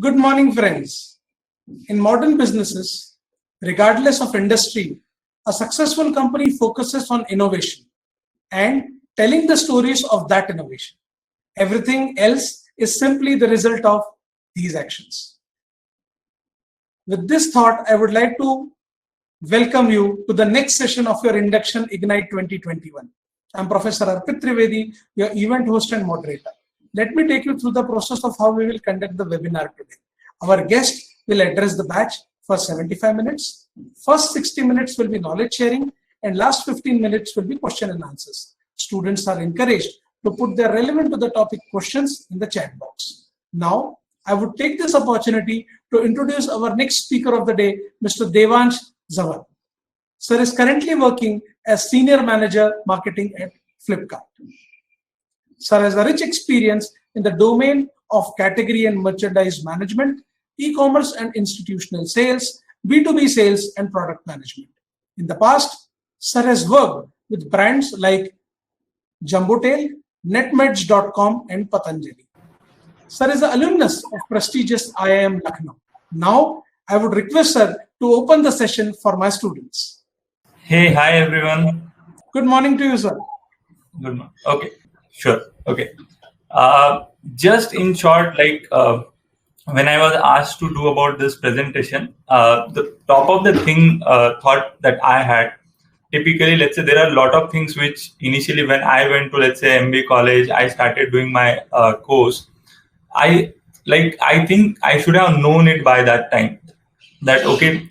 Good morning, friends. In modern businesses, regardless of industry, a successful company focuses on innovation and telling the stories of that innovation. Everything else is simply the result of these actions. With this thought, I would like to welcome you to the next session of your Induction Ignite 2021. I'm Professor Arpit Trivedi, your event host and moderator. Let me take you through the process of how we will conduct the webinar today. Our guest will address the batch for 75 minutes. First 60 minutes will be knowledge sharing and last 15 minutes will be question and answers. Students are encouraged to put their relevant to the topic questions in the chat box. Now, I would take this opportunity to introduce our next speaker of the day, Mr. Devansh Zanwar. Sir is currently working as Senior Manager Marketing at Flipkart. Sir has a rich experience in the domain of category and merchandise management, e-commerce and institutional sales, B2B sales, and product management. In the past, Sir has worked with brands like Jumbotail, Netmeds.com, and Patanjali. Sir is an alumnus of prestigious IIM Lucknow. Now, I would request Sir to open the session for my students. Hey, hi everyone. Good morning to you, sir. Good morning. Okay, sure. Okay. Just in short, when I was asked to do about this presentation, the top of the thing thought that I had, typically, let's say there are a lot of things which initially when I went to, let's say, MBA college, I started doing my course. I think I should have known it by that time that, okay,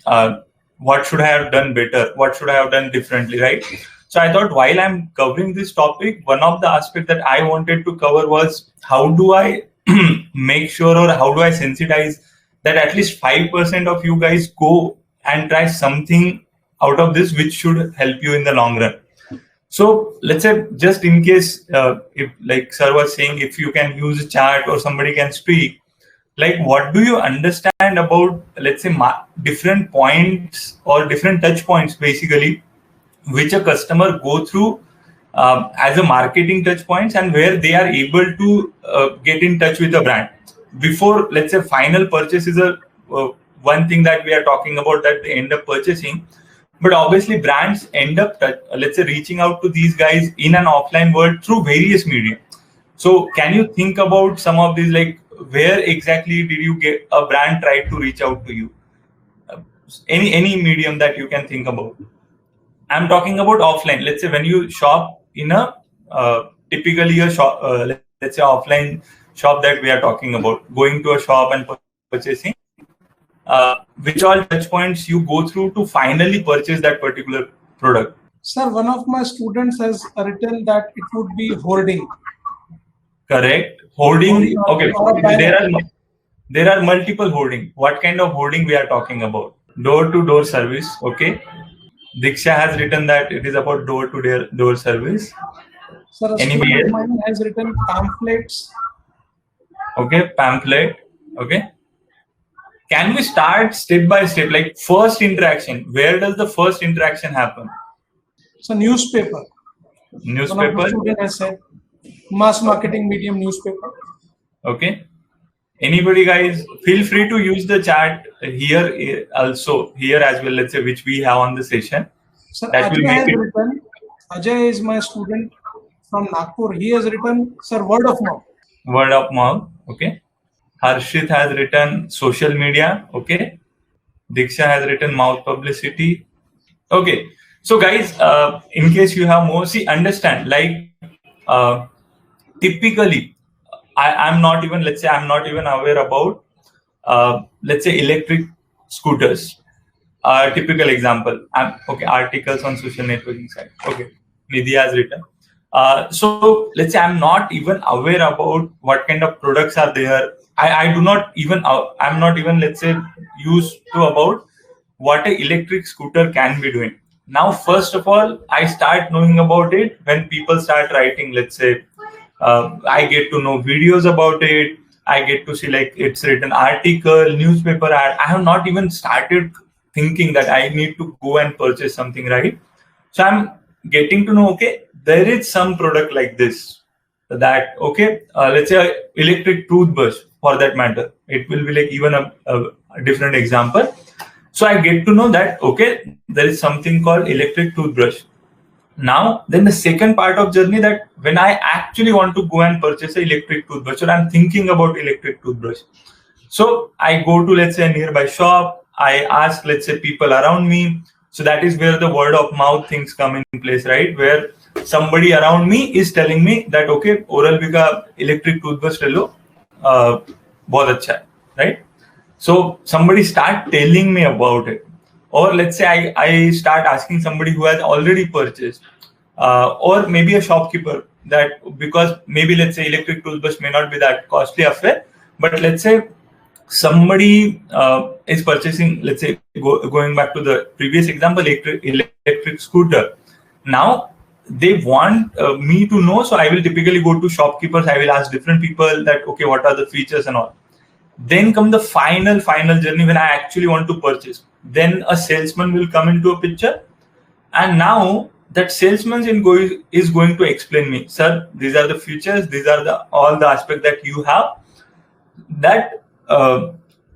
what should I have done better? What should I have done differently, right? So I thought while I'm covering this topic, one of the aspects that I wanted to cover was how do I make sure or how do I sensitize that at least 5% of you guys go and try something out of this which should help you in the long run. So let's say just in case, if like Sir was saying, if you can use a chart or somebody can speak, like what do you understand about, let's say, different points or different touch points basically, which a customer go through as a marketing touch points and where they are able to get in touch with a brand before, let's say, final purchase is a one thing that we are talking about that they end up purchasing. But obviously brands end up, let's say, reaching out to these guys in an offline world through various media. So can you think about some of these, like where exactly did you get a brand try to reach out to you? Any medium that you can think about. I'm talking about offline. Let's say when you shop in a typically a shop, let's say offline shop that we are talking about, going to a shop and purchasing, which all touch points you go through to finally purchase that particular product. Sir, one of my students has written that it would be hoarding. Correct. Hoarding. Okay. There are multiple hoarding. What kind of hoarding we are talking about? Door-to-door service. Okay. Diksha has written that it is about door-to-door service. Sir, a student of mine has written pamphlets. Okay, pamphlet. Okay. Can we start step by step? Like first interaction. Where does the first interaction happen? So newspaper. Newspaper. One of the student has said mass marketing medium newspaper. Okay. Anybody guys, feel free to use the chat here also, here as well, let's say, which we have on the session. Sir, Ajay is my student from Nagpur. He has written, sir, word of mouth. Word of mouth, okay. Harshit has written social media, okay. Diksha has written mouth publicity. Okay, so guys, in case you have more, see, understand, like typically, I'm not even, let's say, I'm not even aware about, let's say, electric scooters. Typical example. Okay, articles on social networking site. Okay, Nidhi has written. So let's say I'm not even aware about what kind of products are there. I'm not even, let's say, used to about what an electric scooter can be doing. Now, first of all, I start knowing about it when people start writing, let's say, I get to know videos about it. I get to see like it's written article, newspaper ad. I have not even started thinking that I need to go and purchase something, right? So I'm getting to know, okay, there is some product like this that, okay, let's say electric toothbrush for that matter, it will be like even a different example. So I get to know that, okay, there is something called electric toothbrush. Now, then the second part of journey, that when I actually want to go and purchase an electric toothbrush, or I'm thinking about electric toothbrush. So I go to, let's say, a nearby shop. I ask, let's say, people around me. So that is where the word of mouth things come in place, right? Where somebody around me is telling me that, okay, Oral-B का electric toothbrush ले लो, बहुत अच्छा है, right? So somebody start telling me about it. Or let's say I start asking somebody who has already purchased, or maybe a shopkeeper, that because maybe let's say electric toothbrush may not be that costly affair, but let's say somebody is purchasing, let's say going back to the previous example, electric scooter. Now they want me to know, so I will typically go to shopkeepers, I will ask different people that, okay, what are the features and all. Then come the final journey when I actually want to purchase. Then a salesman will come into a picture, and now that salesman is going to explain me, sir, these are the features, these are all the aspects that you have, that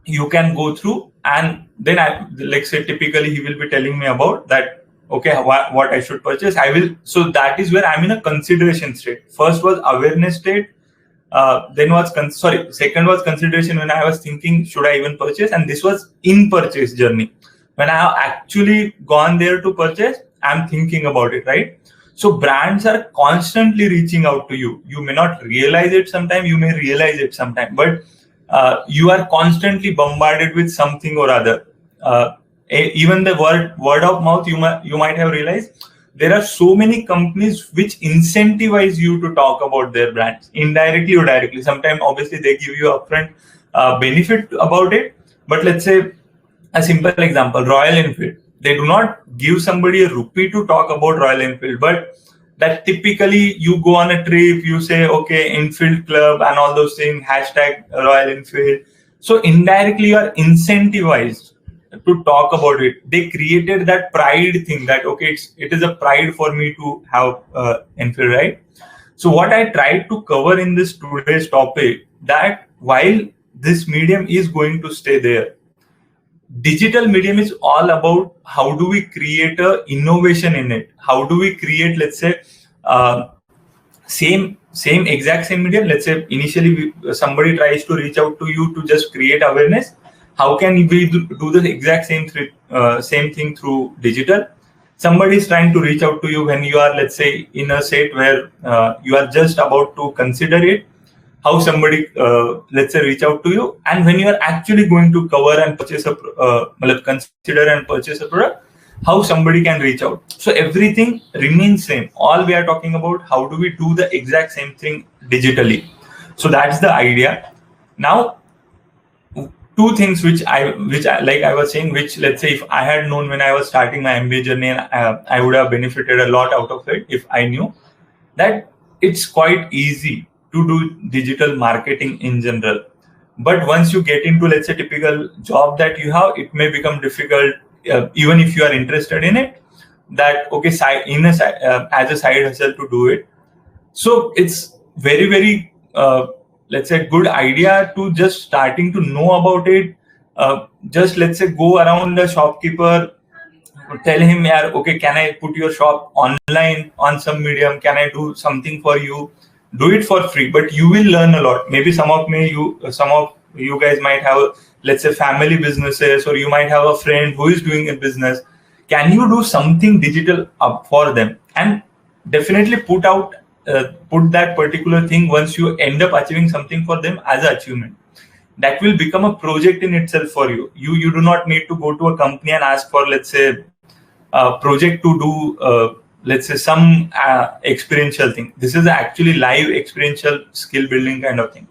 you can go through. And then like say typically he will be telling me about that, okay, what I should purchase. So that is where I'm in a consideration state. First was awareness state, second was consideration, when I was thinking, should I even purchase? And this was in purchase journey. When I have actually gone there to purchase, I'm thinking about it, right? So brands are constantly reaching out to you. You may not realize it sometime, you may realize it sometime, but you are constantly bombarded with something or other. Even the word of mouth, you might have realized, there are so many companies which incentivize you to talk about their brands, indirectly or directly. Sometimes, obviously, they give you upfront benefit about it. But let's say a simple example, Royal Enfield. They do not give somebody a rupee to talk about Royal Enfield, but that typically you go on a trip, you say, okay, Enfield Club and all those things, hashtag Royal Enfield. So indirectly, you are incentivized to talk about it. They created that pride thing, that okay, it is a pride for me to have Enfield, right? So what I tried to cover in this today's topic, that while this medium is going to stay there, digital medium is all about how do we create a innovation in it. How do we create, let's say, exact same medium. Let's say initially somebody tries to reach out to you to just create awareness. How can we do the exact same thing through digital? Somebody is trying to reach out to you when you are, let's say, in a state where you are just about to consider it. How somebody, let's say, reach out to you, and when you are actually going to cover and purchase consider and purchase a product, how somebody can reach out. So everything remains same. All we are talking about, how do we do the exact same thing digitally? So that's the idea. Now, two things which I was saying, which, let's say, if I had known when I was starting my MBA journey, I would have benefited a lot out of it if I knew that it's quite easy to do digital marketing in general. But once you get into, let's say, typical job that you have, it may become difficult, even if you are interested in it, that okay, as a side hustle to do it. So it's very, very let's say good idea to just starting to know about it. Just let's say go around the shopkeeper, tell him, yeah, okay, can I put your shop online on some medium? Can I do something for you? Do it for free, but you will learn a lot. Maybe some of you guys might have, let's say, family businesses, or you might have a friend who is doing a business. Can you do something digital up for them? And definitely put that particular thing, once you end up achieving something for them as an achievement, that will become a project in itself for you. You do not need to go to a company and ask for, let's say, a project to do, let's say, some experiential thing. This is actually live experiential skill building kind of thing.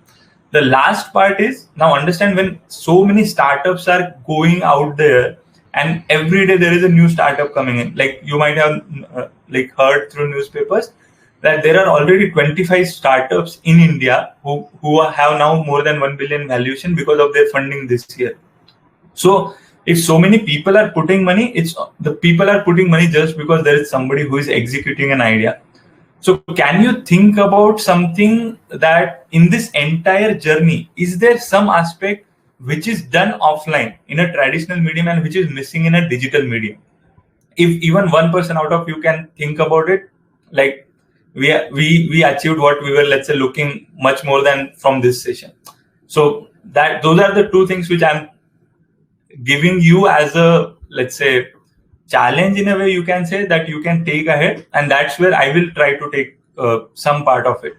The last part is, now understand, when so many startups are going out there, and every day there is a new startup coming in. Like you might have heard through newspapers that there are already 25 startups in India who have now more than 1 billion valuation because of their funding this year. So if so many people are putting money, the people are putting money just because there is somebody who is executing an idea. So can you think about something that in this entire journey, is there some aspect which is done offline in a traditional medium and which is missing in a digital medium. If even one person out of you can think about it, like we achieved what we were, let's say, looking much more than from this session. So that those are the two things which I'm giving you as a, let's say, challenge in a way, you can say, that you can take ahead, and that's where I will try to take some part of it.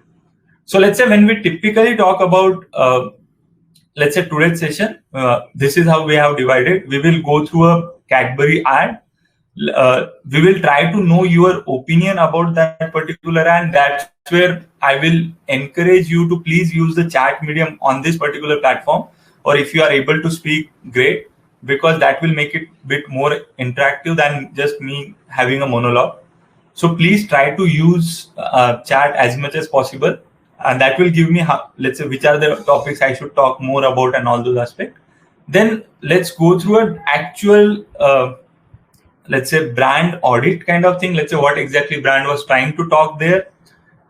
So let's say when we typically talk about let's say today's session, this is how we have divided. We will go through a Cadbury ad. We will try to know your opinion about that particular ad. That's where I will encourage you to please use the chat medium on this particular platform, or if you are able to speak, great, because that will make it a bit more interactive than just me having a monologue. So please try to use chat as much as possible, and that will give me, let's say, which are the topics I should talk more about and all those aspects. Then let's go through an actual let's say brand audit kind of thing. Let's say what exactly brand was trying to talk there,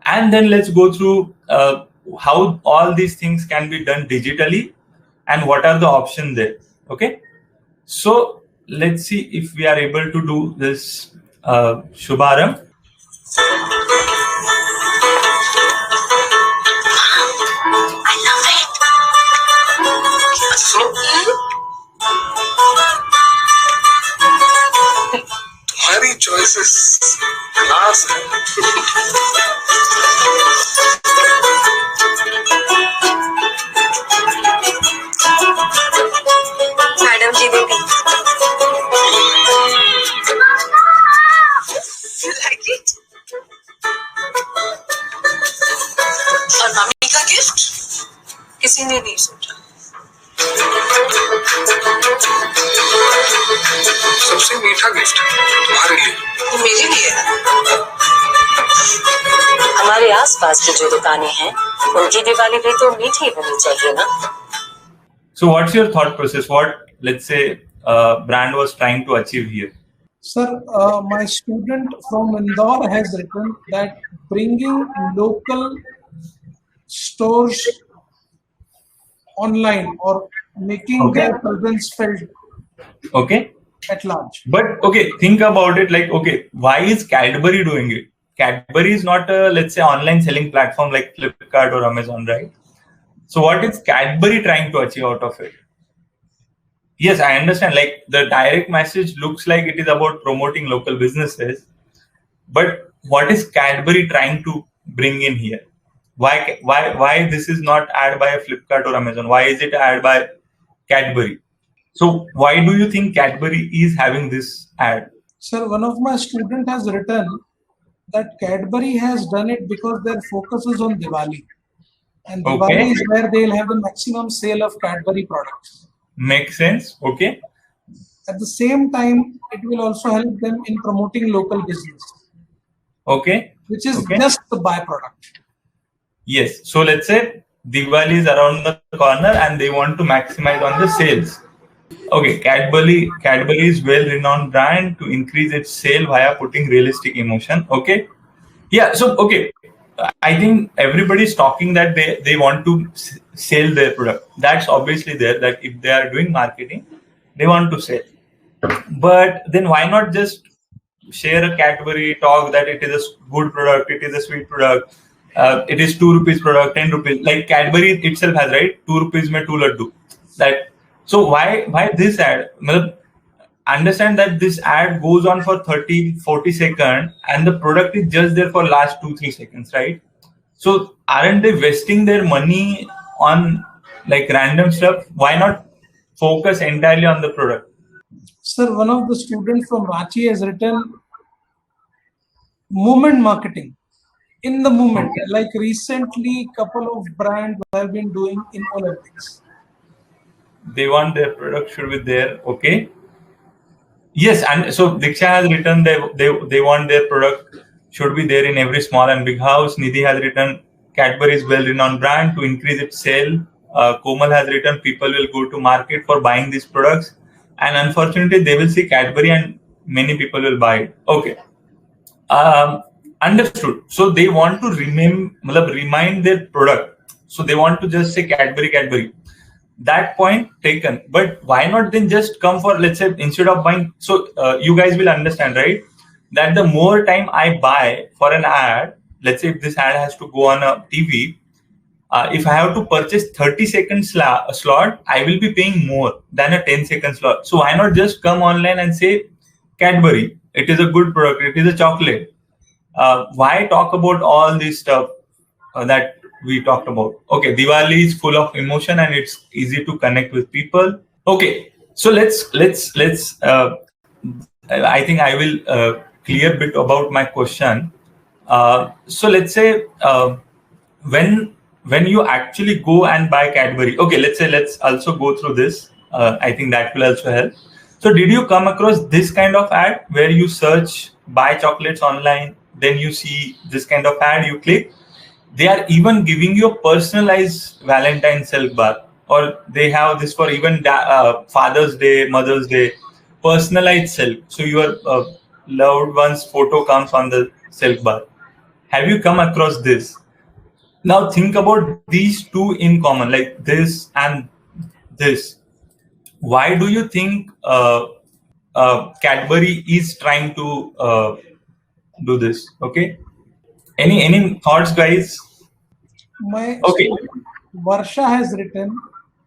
and then let's go through how all these things can be done digitally and what are the options there. Okay, so let's see if we are able to do this. Shubharam. तुम्हारी choices class है। Madam जी ने दी। You like it? और mummy का gift किसी ने नहीं सोचा। सबसे मीठा गिफ्ट तुम्हारे लिए। मेरे लिए। हमारे आसपास की जो दुकानें हैं, उनकी दिवाली भी तो मीठी होनी चाहिए ना? So what's your thought process? What, let's say, brand was trying to achieve here? Sir, my student from Indore has written that bringing local stores online or making their presence felt at large. But okay, think about it, like, okay, why is Cadbury doing it? Cadbury is not a, let's say, online selling platform like Flipkart or Amazon, right? So what is Cadbury trying to achieve out of it? Yes, I understand, like the direct message looks like it is about promoting local businesses, but what is Cadbury trying to bring in here? Why this is not ad by a Flipkart or Amazon? Why is it ad by Cadbury? So why do you think Cadbury is having this ad? Sir, one of my students has written that Cadbury has done it because their focus is on Diwali. And Diwali is where they'll have the maximum sale of Cadbury products. Makes sense. Okay. At the same time, it will also help them in promoting local business. Okay. Which is just the byproduct. Yes. So let's say Diwali is around the corner and they want to maximize on the sales. Okay. Cadbury is well-renowned brand to increase its sale via putting realistic emotion. Okay. Yeah. So, okay. I think everybody's talking that they want to sell their product. That's obviously there, that if they are doing marketing, they want to sell. But then why not just share a Cadbury talk that it is a good product, it is a sweet product, it is 2 rupees product, 10 rupees. Like Cadbury itself has, right? 2 rupees mein 2 laddu. That, so why this ad? Understand that this ad goes on for 30-40 seconds and the product is just there for last 2-3 seconds, right? So aren't they wasting their money on like random stuff? Why not focus entirely on the product? Sir, one of the students from Ranchi has written moment marketing. In the moment, like recently couple of brands have been doing in Olympics. They want their product should be there, okay? Yes, and so Diksha has written they want their product should be there in every small and big house. Nidhi has written Cadbury is well-renowned brand to increase its sale. Komal has written people will go to market for buying these products, and unfortunately they will see Cadbury and many people will buy it. Okay, understood. So they want to remind their product. So they want to just say Cadbury. that point taken. But why not then just come for, let's say, instead of buying, so you guys will understand, right, that the more time I buy for an ad, let's say if this ad has to go on a TV, if I have to purchase 30-second slot, I will be paying more than a 10-second slot. So why not just come online and say Cadbury, it is a good product, it is a chocolate. Why talk about all this stuff that we talked about? Okay, Diwali is full of emotion and it's easy to connect with people. Okay, so let's I think I will clear a bit about my question. So let's say when you actually go and buy Cadbury, okay, let's also go through this. I think that will also help. So did you come across this kind of ad where you search buy chocolates online, then you see this kind of ad, you click, they are even giving you a personalized Valentine's silk bar, or they have this for even Father's Day, Mother's Day, personalized silk. So your loved one's photo comes on the silk bar. Have you come across this? Now think about these two in common, like this and this. Why do you think Cadbury is trying to do this? Okay. Any thoughts, guys? My Okay. student Varsha has written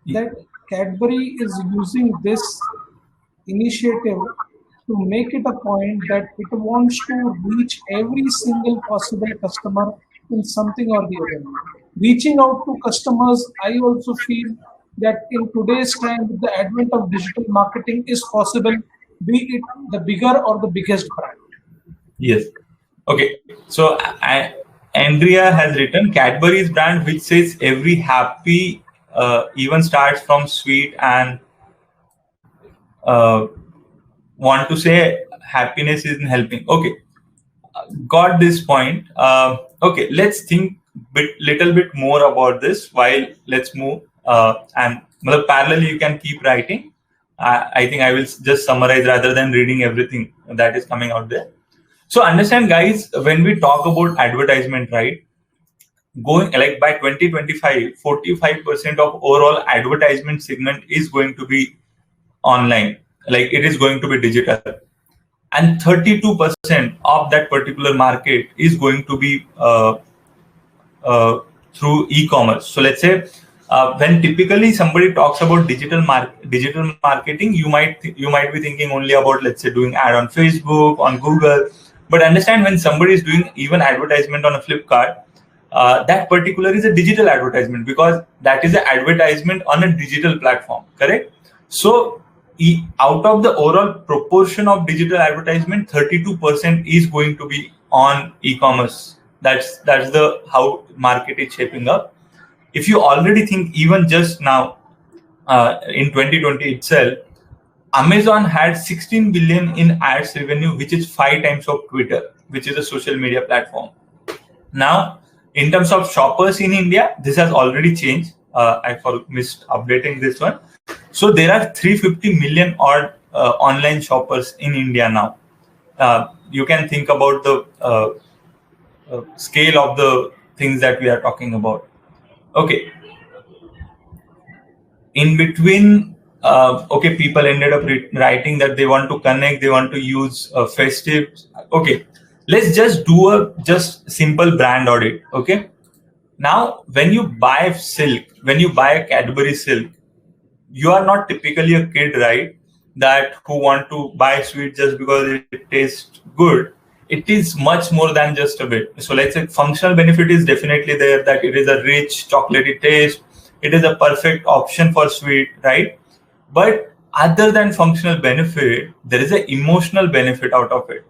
that Cadbury is using this initiative to make it a point that it wants to reach every single possible customer in something or the other. Reaching out to customers, I also feel that in today's time, with the advent of digital marketing, is possible, be it the bigger or the biggest brand. Yes. Okay. So Andrea has written Cadbury's brand, which says every happy even starts from sweet, and want to say happiness isn't helping. Okay, got this point. Okay, let's think little bit more about this while let's move. And parallelly, you can keep writing. I think I will just summarize rather than reading everything that is coming out there. So understand, guys, when we talk about advertisement, right? Going like by 2025, 45% of overall advertisement segment is going to be online, like it is going to be digital, and 32% of that particular market is going to be through e-commerce. So let's say when typically somebody talks about digital marketing, you might be thinking only about, let's say, doing ad on Facebook, on Google. But understand, when somebody is doing even advertisement on a Flipkart, that particular is a digital advertisement, because that is an advertisement on a digital platform, correct? So out of the overall proportion of digital advertisement, 32% is going to be on e-commerce. That's the how market is shaping up. If you already think, even just now in 2020 itself, Amazon had 16 billion in ads revenue, which is 5 times of Twitter, which is a social media platform. Now, in terms of shoppers in India, this has already changed. I missed updating this one. So there are 350 million odd online shoppers in India now. You can think about the scale of the things that we are talking about. Okay. In between, okay, people ended up writing that they want to connect, they want to use festive. Okay, let's just do a simple brand audit. Okay. Now, when you buy silk, when you buy a Cadbury silk, you are not typically a kid, right? That who want to buy sweet just because it tastes good. It is much more than just a bit. So let's say functional benefit is definitely there, that it is a rich chocolatey taste. It is a perfect option for sweet, right? But other than functional benefit, there is an emotional benefit out of it.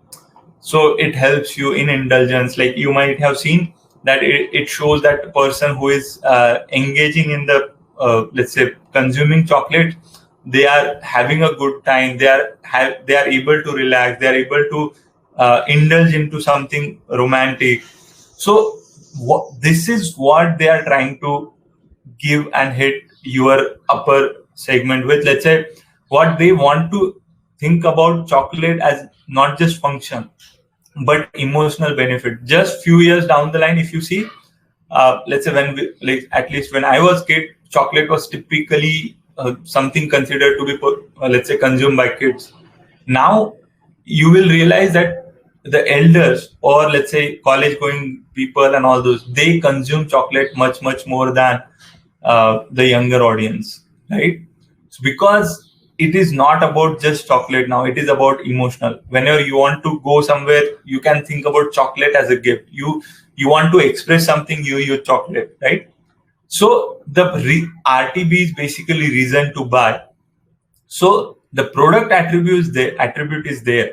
So it helps you in indulgence. Like you might have seen that it shows that the person who is engaging in the let's say consuming chocolate, they are having a good time, they are able to relax, they are able to indulge into something romantic. So this is what they are trying to give and hit your upper segment with. Let's say what they want to think about chocolate as not just function but emotional benefit. Just few years down the line, if you see, let's say when we, like at least when I was kid, chocolate was typically something considered to be, let's say, consumed by kids. Now you will realize that the elders, or let's say college going people and all those, they consume chocolate much more than the younger audience, right? So because it is not about just chocolate now, it is about emotional. Whenever you want to go somewhere, you can think about chocolate as a gift. You want to express something, you use chocolate, right? So the RTB is basically reason to buy. So the product attribute is there,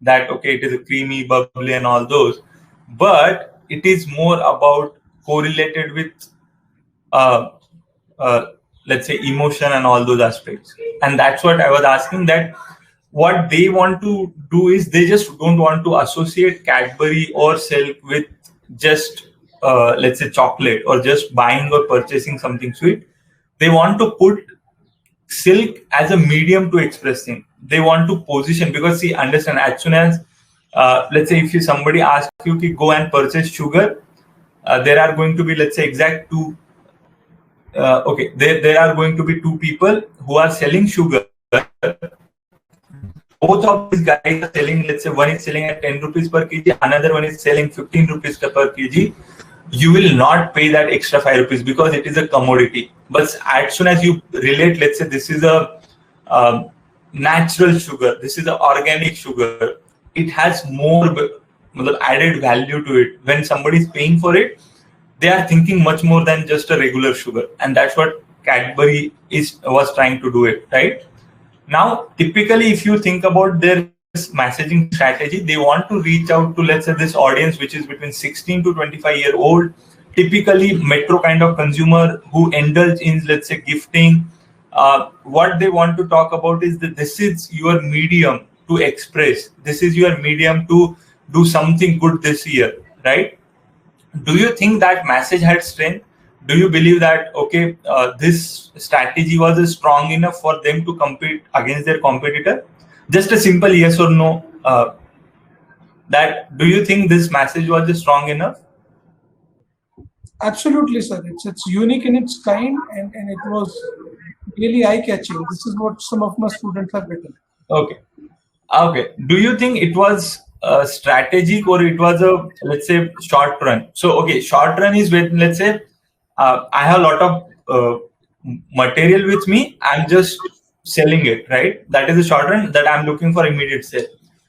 that okay, it is a creamy, bubbly, and all those, but it is more about correlated with uh, uh, let's say emotion and all those aspects. And that's what I was asking, that what they want to do is they just don't want to associate Cadbury or Silk with just let's say chocolate, or just buying or purchasing something sweet. They want to put Silk as a medium to express things. They want to position, because see, understand, as soon as let's say if somebody asks you to go and purchase sugar, there are going to be, let's say, exact two okay, there are going to be two people who are selling sugar. Both of these guys are selling, let's say one is selling at 10 rupees per kg, another one is selling 15 rupees per kg. You will not pay that extra 5 rupees because it is a commodity. But as soon as you relate, let's say this is a natural sugar, this is an organic sugar, it has more added value to it. When somebody is paying for it, they are thinking much more than just a regular sugar. And that's what Cadbury was trying to do it, right? Now, typically, if you think about their messaging strategy, they want to reach out to, let's say, this audience, which is between 16 to 25-year-old, typically metro kind of consumer who indulge in, let's say, gifting. What they want to talk about is that this is your medium to express. This is your medium to do something good this year, right? Do you think that message had strength? Do you believe that, okay, this strategy was strong enough for them to compete against their competitor? Just a simple yes or no. That do you think this message was strong enough? Absolutely, sir. It's unique in its kind, and it was really eye-catching. This is what some of my students have written. Okay. Do you think it was strategic, or it was a, let's say, short run? So, okay, short run is when, let's say, I have a lot of material with me, I'm just selling it, right? That is a short run, that I'm looking for immediate sale.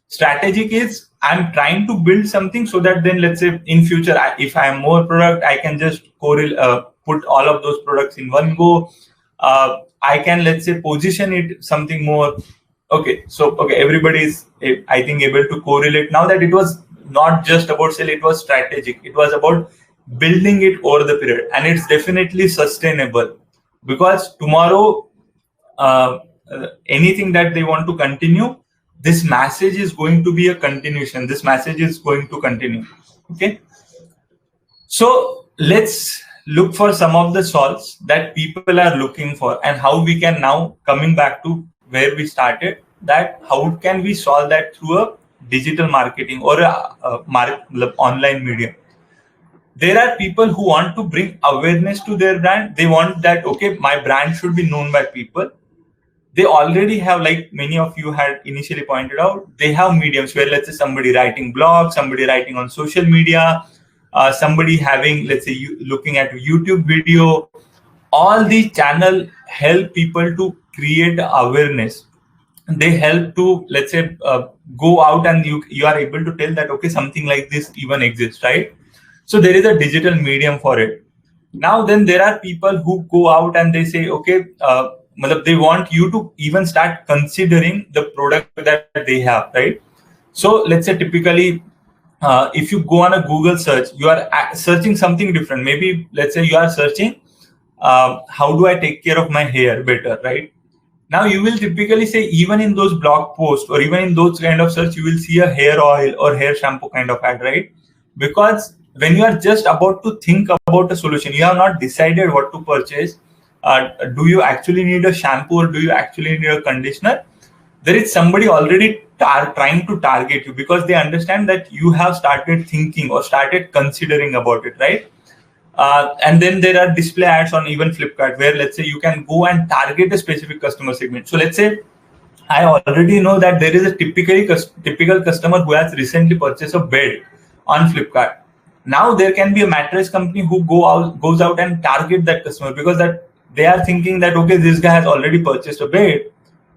Strategic is I'm trying to build something so that then, let's say, in future, if I have more product, I can just put all of those products in one go. I can, let's say, position it something more. Okay, so okay, everybody is, I think, able to correlate now that it was not just about sale, it was strategic. It was about building it over the period, and it's definitely sustainable, because tomorrow anything that they want to continue, this message is going to be a continuation. This message is going to continue. Okay, so let's look for some of the solves that people are looking for, and how we can now, coming back to where we started, that how can we solve that through a digital marketing or online medium. There are people who want to bring awareness to their brand. They want that, okay, my brand should be known by people. They already have, like many of you had initially pointed out, they have mediums where, let's say, somebody writing blogs, somebody writing on social media, somebody having, let's say, looking at YouTube video. All these channels help people to create awareness. They help to, let's say, go out and you are able to tell that, okay, something like this even exists, right? So there is a digital medium for it. Now then, there are people who go out and they say, okay, they want you to even start considering the product that they have, right? So let's say typically, if you go on a Google search, you are searching something different. Maybe let's say you are searching, how do I take care of my hair better, right? Now you will typically say, even in those blog posts or even in those kind of search, you will see a hair oil or hair shampoo kind of ad, right? Because when you are just about to think about a solution, you have not decided what to purchase. Do you actually need a shampoo or do you actually need a conditioner? There is somebody already trying to target you, because they understand that you have started thinking or started considering about it, right? And then there are display ads on even Flipkart, where let's say you can go and target a specific customer segment. So let's say I already know that there is a typical customer who has recently purchased a bed on Flipkart. Now there can be a mattress company who goes out and target that customer, because that they are thinking that, okay, this guy has already purchased a bed.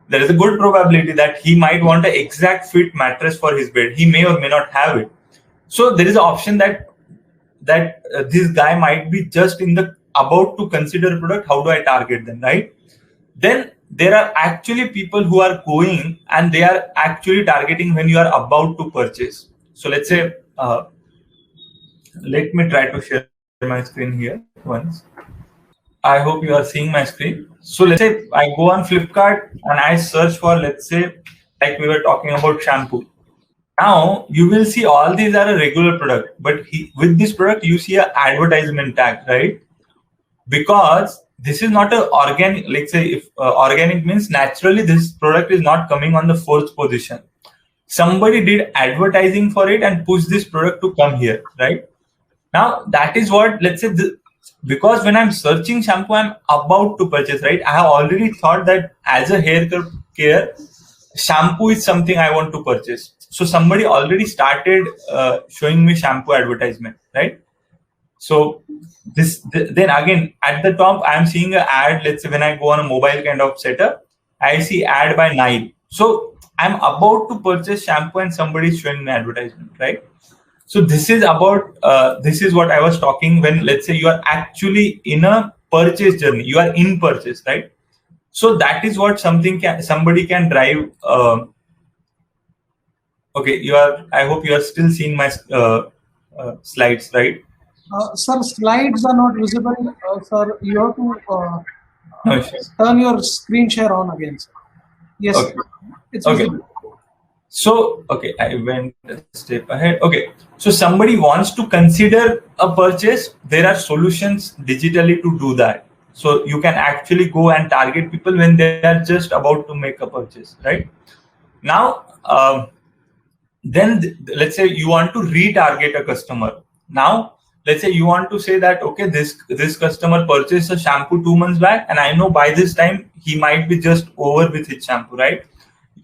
There is a good probability that he might want an exact fit mattress for his bed. He may or may not have it. So there is an option that this guy might be just about to consider a product. How do I target them, right? Then there are actually people who are going and they are actually targeting when you are about to purchase. So let's say, let me try to share my screen here once. I hope you are seeing my screen. So let's say I go on Flipkart and I search for, let's say, like we were talking about shampoo. Now you will see all these are a regular product, but with this product you see an advertisement tag, right? Because this is not a organic. Let's say if organic means naturally this product is not coming on the 4th position. Somebody did advertising for it and pushed this product to come here, right? Now that is what, let's say, because when I'm searching shampoo, I'm about to purchase, right? I have already thought that as a hair care, shampoo is something I want to purchase. So somebody already started showing me shampoo advertisement, right? So then again at the top, I'm seeing an ad. Let's say when I go on a mobile kind of setup, I see ad by Nile. So I'm about to purchase shampoo and somebody is showing me advertisement, right? So this is about this is what I was talking when, let's say, you are actually in a purchase journey. You are in purchase, right? So that is what somebody can drive. Okay, I hope you are still seeing my slides, right? Sir, slides are not visible. Sir, you have to No issues. turn your screen share on again, sir. Yes, Okay. it's Okay. visible. So, okay, I went a step ahead. Okay, so somebody wants to consider a purchase. There are solutions digitally to do that. So you can actually go and target people when they are just about to make a purchase, right? Now, then let's say you want to retarget a customer. Now, let's say you want to say that, okay, this customer purchased a shampoo 2 months back, and I know by this time he might be just over with his shampoo, right?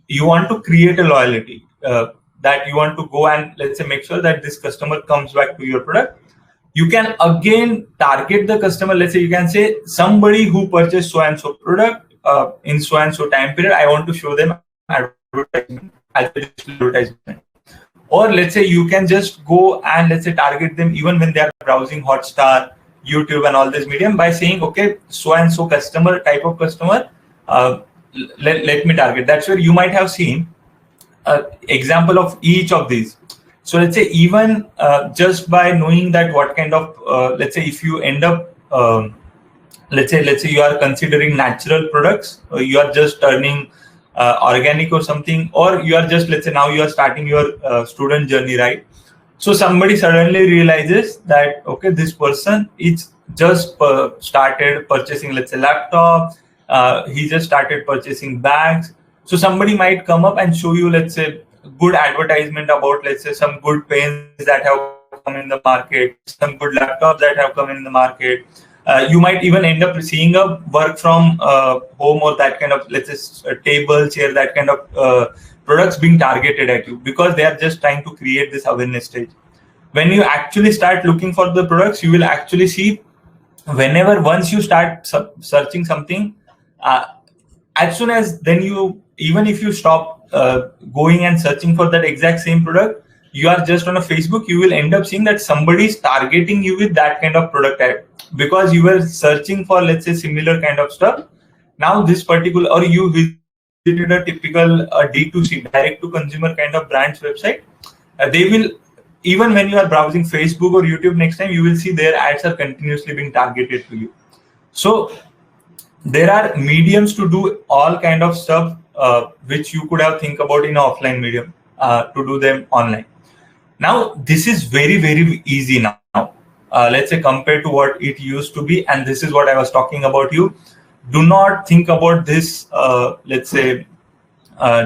You want to create a loyalty that you want to go and, let's say, make sure that this customer comes back to your product. You can again target the customer. Let's say you can say somebody who purchased so and so product in so and so time period, I want to show them advertisement as a digital advertisement. Or let's say you can just go and, let's say, target them even when they are browsing Hotstar, YouTube and all this medium by saying, okay, so and so customer, type of customer, let me target. That's where you might have seen an example of each of these. So let's say even just by knowing that what kind of, let's say if you end up, let's say you are considering natural products, or you are just turning organic or something, or you are just, let's say now you are starting your student journey, right? So somebody suddenly realizes that, okay, this person is just started purchasing, let's say, laptop. He just started purchasing bags. So somebody might come up and show you, let's say, good advertisement about, let's say, some good pens that have come in the market, some good laptops that have come in the market. You might even end up seeing a work from home or that kind of, let's say, a table, chair, that kind of products being targeted at you, because they are just trying to create this awareness stage. When you actually start looking for the products, you will actually see once you start searching something, as soon as then even if you stop going and searching for that exact same product, you are just on a Facebook, you will end up seeing that somebody is targeting you with that kind of product ad, because you were searching for, let's say, similar kind of stuff. Now this particular, or you visited a typical D2C, direct to consumer kind of brand's website, they will, even when you are browsing Facebook or YouTube next time, you will see their ads are continuously being targeted to you. So there are mediums to do all kind of stuff which you could have think about in an offline medium to do them online. Now this is very, very easy now. Let's say compared to what it used to be, and this is what I was talking about. You do not think about this, let's say,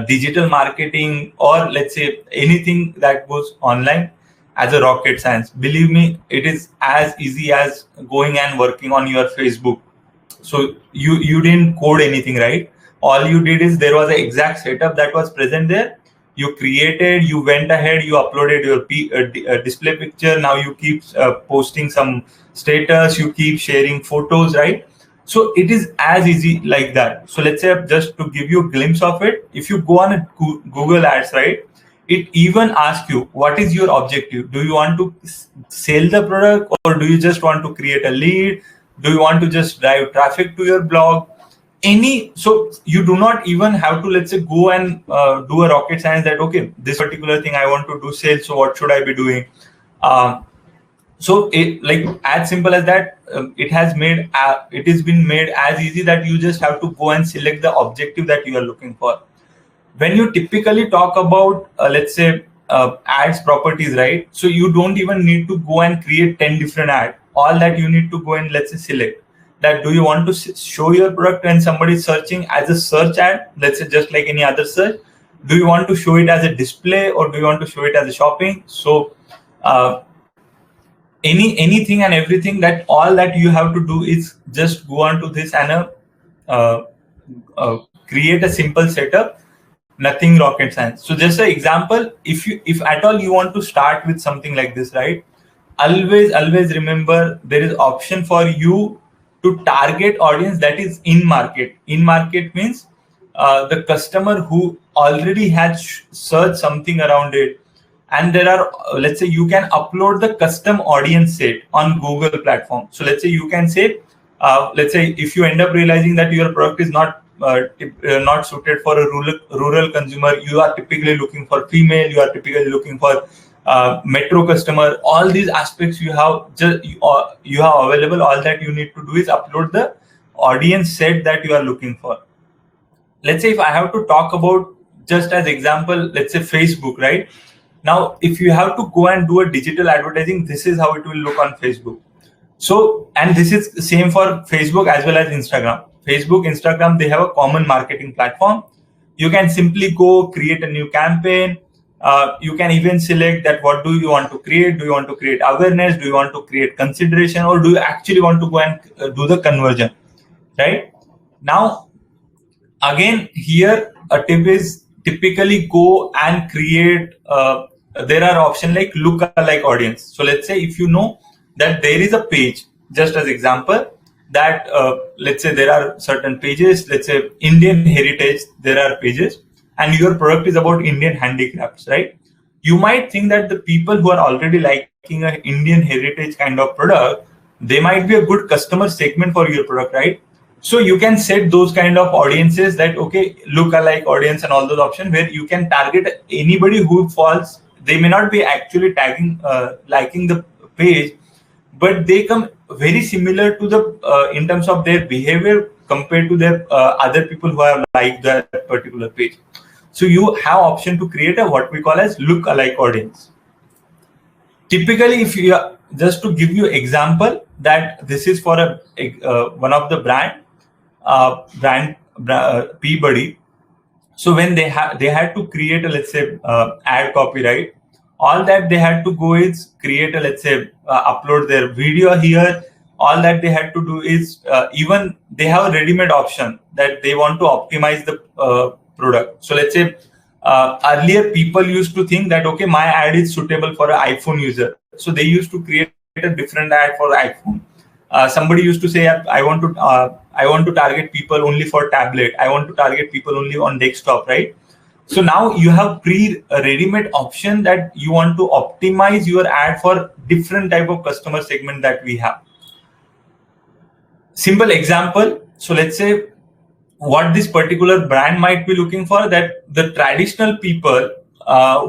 digital marketing or, let's say, anything that goes online as a rocket science. Believe me, it is as easy as going and working on your Facebook. So you didn't code anything, right? All you did is there was an exact setup that was present there. You created, you went ahead, you uploaded your display picture. Now you keep posting some status, you keep sharing photos, right? So it is as easy like that. So let's say, just to give you a glimpse of it, if you go on a Google Ads, right, it even asks you, what is your objective? Do you want to sell the product, or do you just want to create a lead? Do you want to just drive traffic to your blog? So you do not even have to, let's say, go and do a rocket science that, okay, this particular thing I want to do sales, so what should I be doing? So it, like, as simple as that, it has been made as easy that you just have to go and select the objective that you are looking for. When you typically talk about, let's say, ads properties, right? So you don't even need to go and create 10 different ads. All that you need to go and, let's say, select that, do you want to show your product when somebody is searching as a search ad, let's say, just like any other search? Do you want to show it as a display, or do you want to show it as a shopping? So anything and everything, that all that you have to do is just go on to this and create a simple setup, nothing rocket science. So just an example, if at all you want to start with something like this, right, always remember there is option for you to target audience that is in market. In market means the customer who already has searched something around it, and there are, let's say, you can upload the custom audience set on Google platform. So let's say you can say, let's say if you end up realizing that your product is not suited for a rural consumer, you are typically looking for female, you are typically looking for metro customer, all these aspects you have available. All that you need to do is upload the audience set that you are looking for. Let's say if I have to talk about, just as example, let's say Facebook, right? Now, if you have to go and do a digital advertising, this is how it will look on Facebook. So, and this is the same for Facebook as well as Instagram. Facebook, Instagram, they have a common marketing platform. You can simply go create a new campaign. You can even select that, what do you want to create? Do you want to create awareness? Do you want to create consideration? Or do you actually want to go and do the conversion, right? Now, again, here a tip is, typically go and create, there are options like look-alike audience. So let's say if you know that there is a page, just as example, that let's say there are certain pages, let's say Indian heritage, there are pages, and your product is about Indian handicrafts, right? You might think that the people who are already liking an Indian heritage kind of product, they might be a good customer segment for your product, right? So you can set those kind of audiences that, okay, look-alike audience and all those options, where you can target anybody who falls. They may not be actually liking the page, but they come very similar to the in terms of their behavior compared to their other people who have liked that particular page. So you have option to create a what we call as look-alike audience. Typically, if you just to give you example, that this is for a one of the brand Peabody. So when they had to create a, let's say, ad copy, right? All that they had to go is create a, let's say, upload their video here. All that they had to do is even they have a ready-made option that they want to optimize the product. So let's say earlier people used to think that, okay, my ad is suitable for an iPhone user. So they used to create a different ad for iPhone. Somebody used to say, I want to target people only for tablet. I want to target people only on desktop, right? So now you have ready-made option that you want to optimize your ad for different type of customer segment that we have. Simple example. So let's say what this particular brand might be looking for, that the traditional people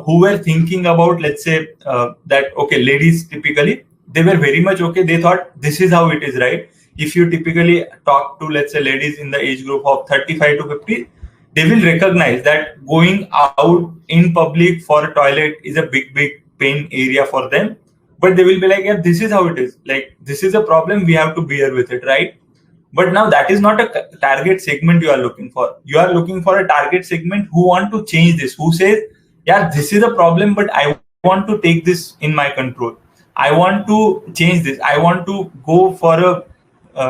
who were thinking about, let's say that, okay, ladies typically, they were very much okay. They thought this is how it is, right? If you typically talk to, let's say, ladies in the age group of 35 to 50, they will recognize that going out in public for a toilet is a big pain area for them. But they will be like, yeah, this is how it is. Like, this is a problem. We have to bear with it, right? But now that is not a target segment you are looking for. You are looking for a target segment who want to change this, who says, yeah, this is a problem, but I want to take this in my control. I want to change this. I want to go for a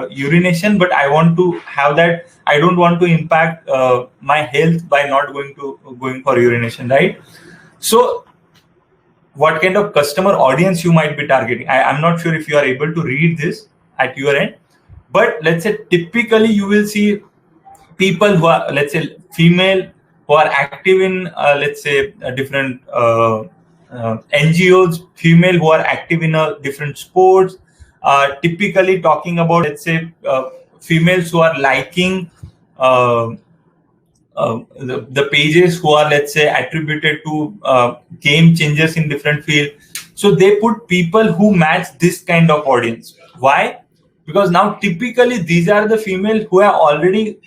urination, but I want to have that. I don't want to impact my health by not going for urination, right? So what kind of customer audience you might be targeting? I'm not sure if you are able to read this at your end, but let's say typically you will see people who are, let's say, female, who are active in let's say different NGOs, female who are active in different sports, typically talking about, let's say, females who are liking the pages who are, let's say, attributed to game changers in different field. So they put people who match this kind of audience. Why? Because now typically these are the female who are already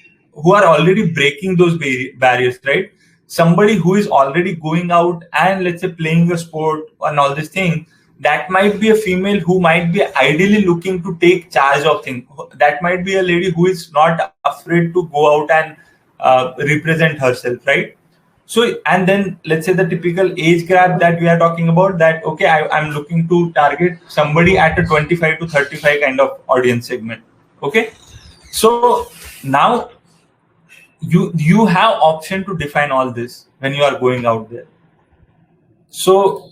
breaking those barriers, right? Somebody who is already going out and, let's say, playing a sport and all this thing, that might be a female who might be ideally looking to take charge of things. That might be a lady who is not afraid to go out and represent herself, right? So, and then let's say the typical age gap that we are talking about, that okay, I'm looking to target somebody at a 25 to 35 kind of audience segment. Okay, so now you have option to define all this when you are going out there. So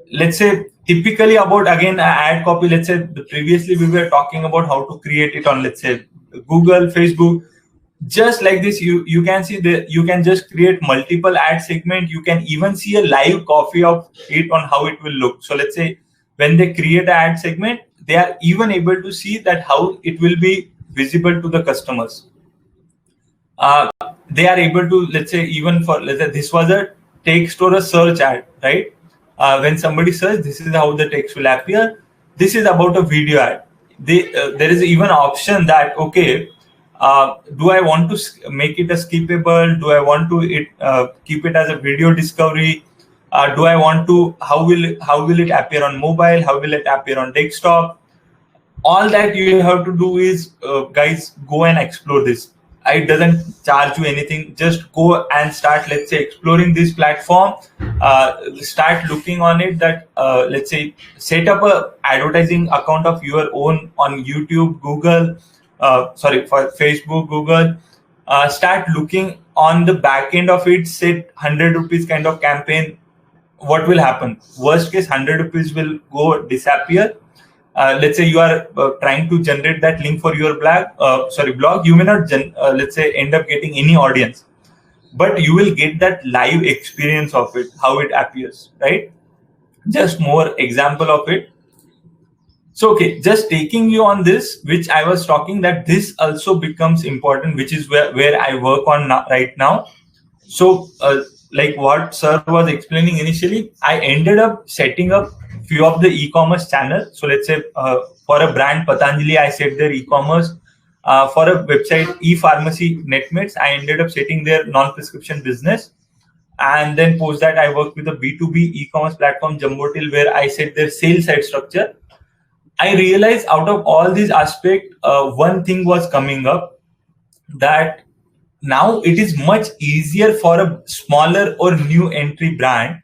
let's say typically about, again, ad copy, let's say previously we were talking about how to create it on, let's say, Google, Facebook. Just like this, you can see that you can just create multiple ad segment. You can even see a live copy of it on how it will look. So let's say when they create an ad segment, they are even able to see that how it will be visible to the customers. They are able to, let's say, even for, let's say, this was a text or a search ad, right? When somebody search, this is how the text will appear. This is about a video ad. There is even option that, okay, do I want to make it a skippable? Do I want to keep it as a video discovery? Do I want to, how will it appear on mobile? How will it appear on desktop? All that you have to do is, guys, go and explore this. It doesn't charge you anything. Just go and start, let's say, exploring this platform. Start looking on it. That let's say, set up a advertising account of your own on YouTube, Google. For Facebook, Google. Start looking on the back end of it. Set 100 rupees kind of campaign. What will happen? Worst case, 100 rupees will go disappear. Let's say you are trying to generate that link for your blog. You may not, let's say, end up getting any audience, but you will get that live experience of it, how it appears, right? Just more example of it. So, okay, just taking you on this, which I was talking, that this also becomes important, which is where I work on right now. So, like what sir was explaining initially, I ended up setting up few of the e-commerce channels. So let's say for a brand Patanjali, I set their e-commerce. For a website e-pharmacy Netmates, I ended up setting their non-prescription business. And then post that, I worked with a B2B e-commerce platform, Jumbotil, where I set their sales site structure. I realized out of all these aspects, one thing was coming up, that now it is much easier for a smaller or new entry brand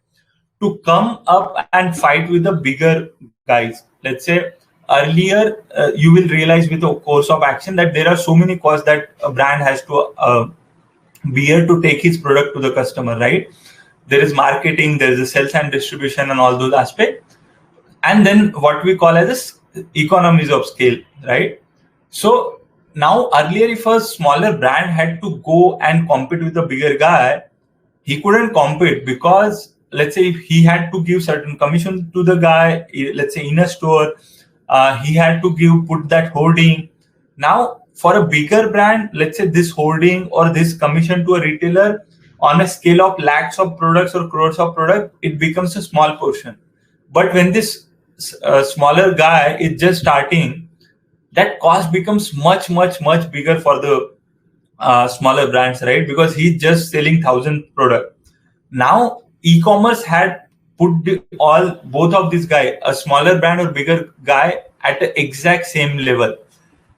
to come up and fight with the bigger guys. Let's say earlier, you will realize with the course of action that there are so many costs that a brand has to bear to take his product to the customer, right? There is marketing, there is a sales and distribution and all those aspects. And then what we call as economies of scale, right? So now earlier, if a smaller brand had to go and compete with a bigger guy, he couldn't compete because, let's say, if he had to give certain commission to the guy, let's say in a store, he had to put that hoarding. Now, for a bigger brand, let's say this hoarding or this commission to a retailer on a scale of lakhs of products or crores of products, it becomes a small portion. But when this smaller guy is just starting, that cost becomes much bigger for the smaller brands, right? Because he's just selling 1,000 products. Now, e-commerce had put both of these guys, a smaller brand or bigger guy, at the exact same level,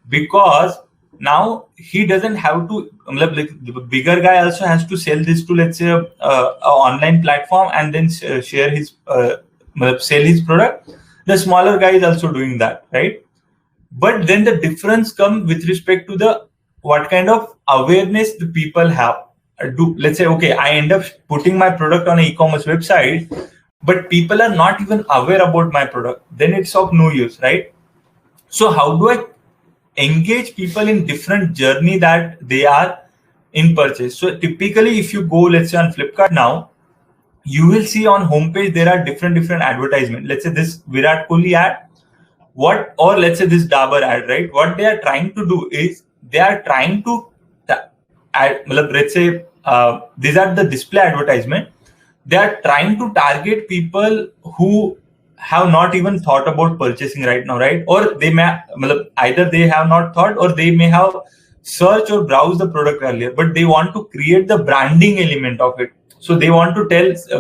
because now he doesn't have to, like the bigger guy also has to sell this to, let's say, a online platform and then share his sell his product. The smaller guy is also doing that, right? But then the difference comes with respect to the what kind of awareness the people have. Let's say, okay, I end up putting my product on an e-commerce website, but people are not even aware about my product. Then it's of no use, right? So how do I engage people in different journey that they are in purchase? So typically, if you go, let's say, on Flipkart now, you will see on homepage there are different advertisements. Let's say this Virat Kohli ad, or let's say this Dabur ad, right? What they are trying to do is they are trying to let's say these are the display advertisement. They are trying to target people who have not even thought about purchasing right now, right? Or they may either they have not thought, or they may have searched or browsed the product earlier, but they want to create the branding element of it. So they want to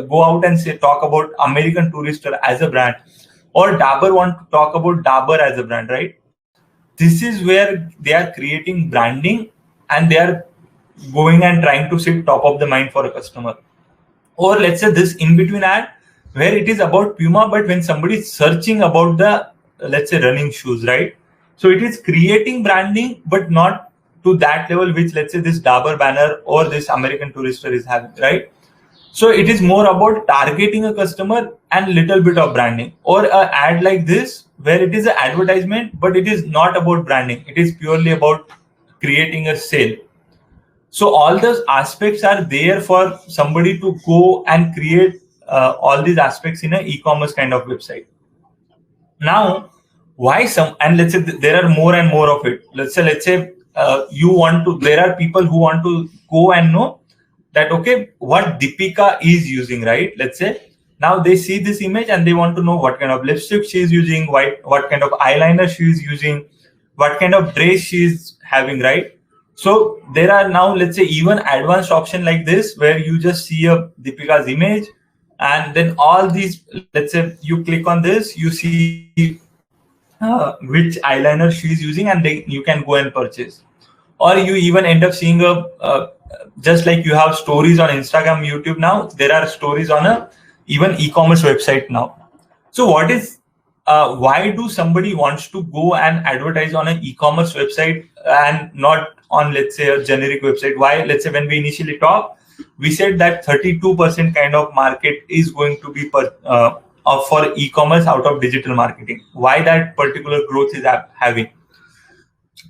go out and talk about American Tourister as a brand, or Dabur want to talk about Dabur as a brand, right? This is where they are creating branding, and they are going and trying to sit top of the mind for a customer. Or let's say this in between ad, where it is about Puma, but when somebody is searching about the, let's say, running shoes, right? So it is creating branding, but not to that level which, let's say, this Dabur banner or this American Tourister is having, right? So it is more about targeting a customer and little bit of branding. Or an ad like this, where it is an advertisement, but it is not about branding. It is purely about creating a sale. So all those aspects are there for somebody to go and create all these aspects in an e-commerce kind of website. Now, why and let's say there are more and more of it. Let's say there are people who want to go and know that, okay, what Deepika is using, right? Let's say now they see this image and they want to know what kind of lipstick she is using, what kind of eyeliner she is using, what kind of dress she is having, right? So there are now, let's say, even advanced option like this, where you just see a Deepika's image, and then all these, let's say you click on this, you see which eyeliner she is using, and then you can go and purchase. Or you even end up seeing just like you have stories on Instagram, YouTube now, there are stories on even e-commerce website now. So what is why do somebody wants to go and advertise on an e-commerce website and not on, let's say, a generic website? Why? Let's say when we initially talked, we said that 32% kind of market is going to be for e-commerce out of digital marketing. Why that particular growth is having?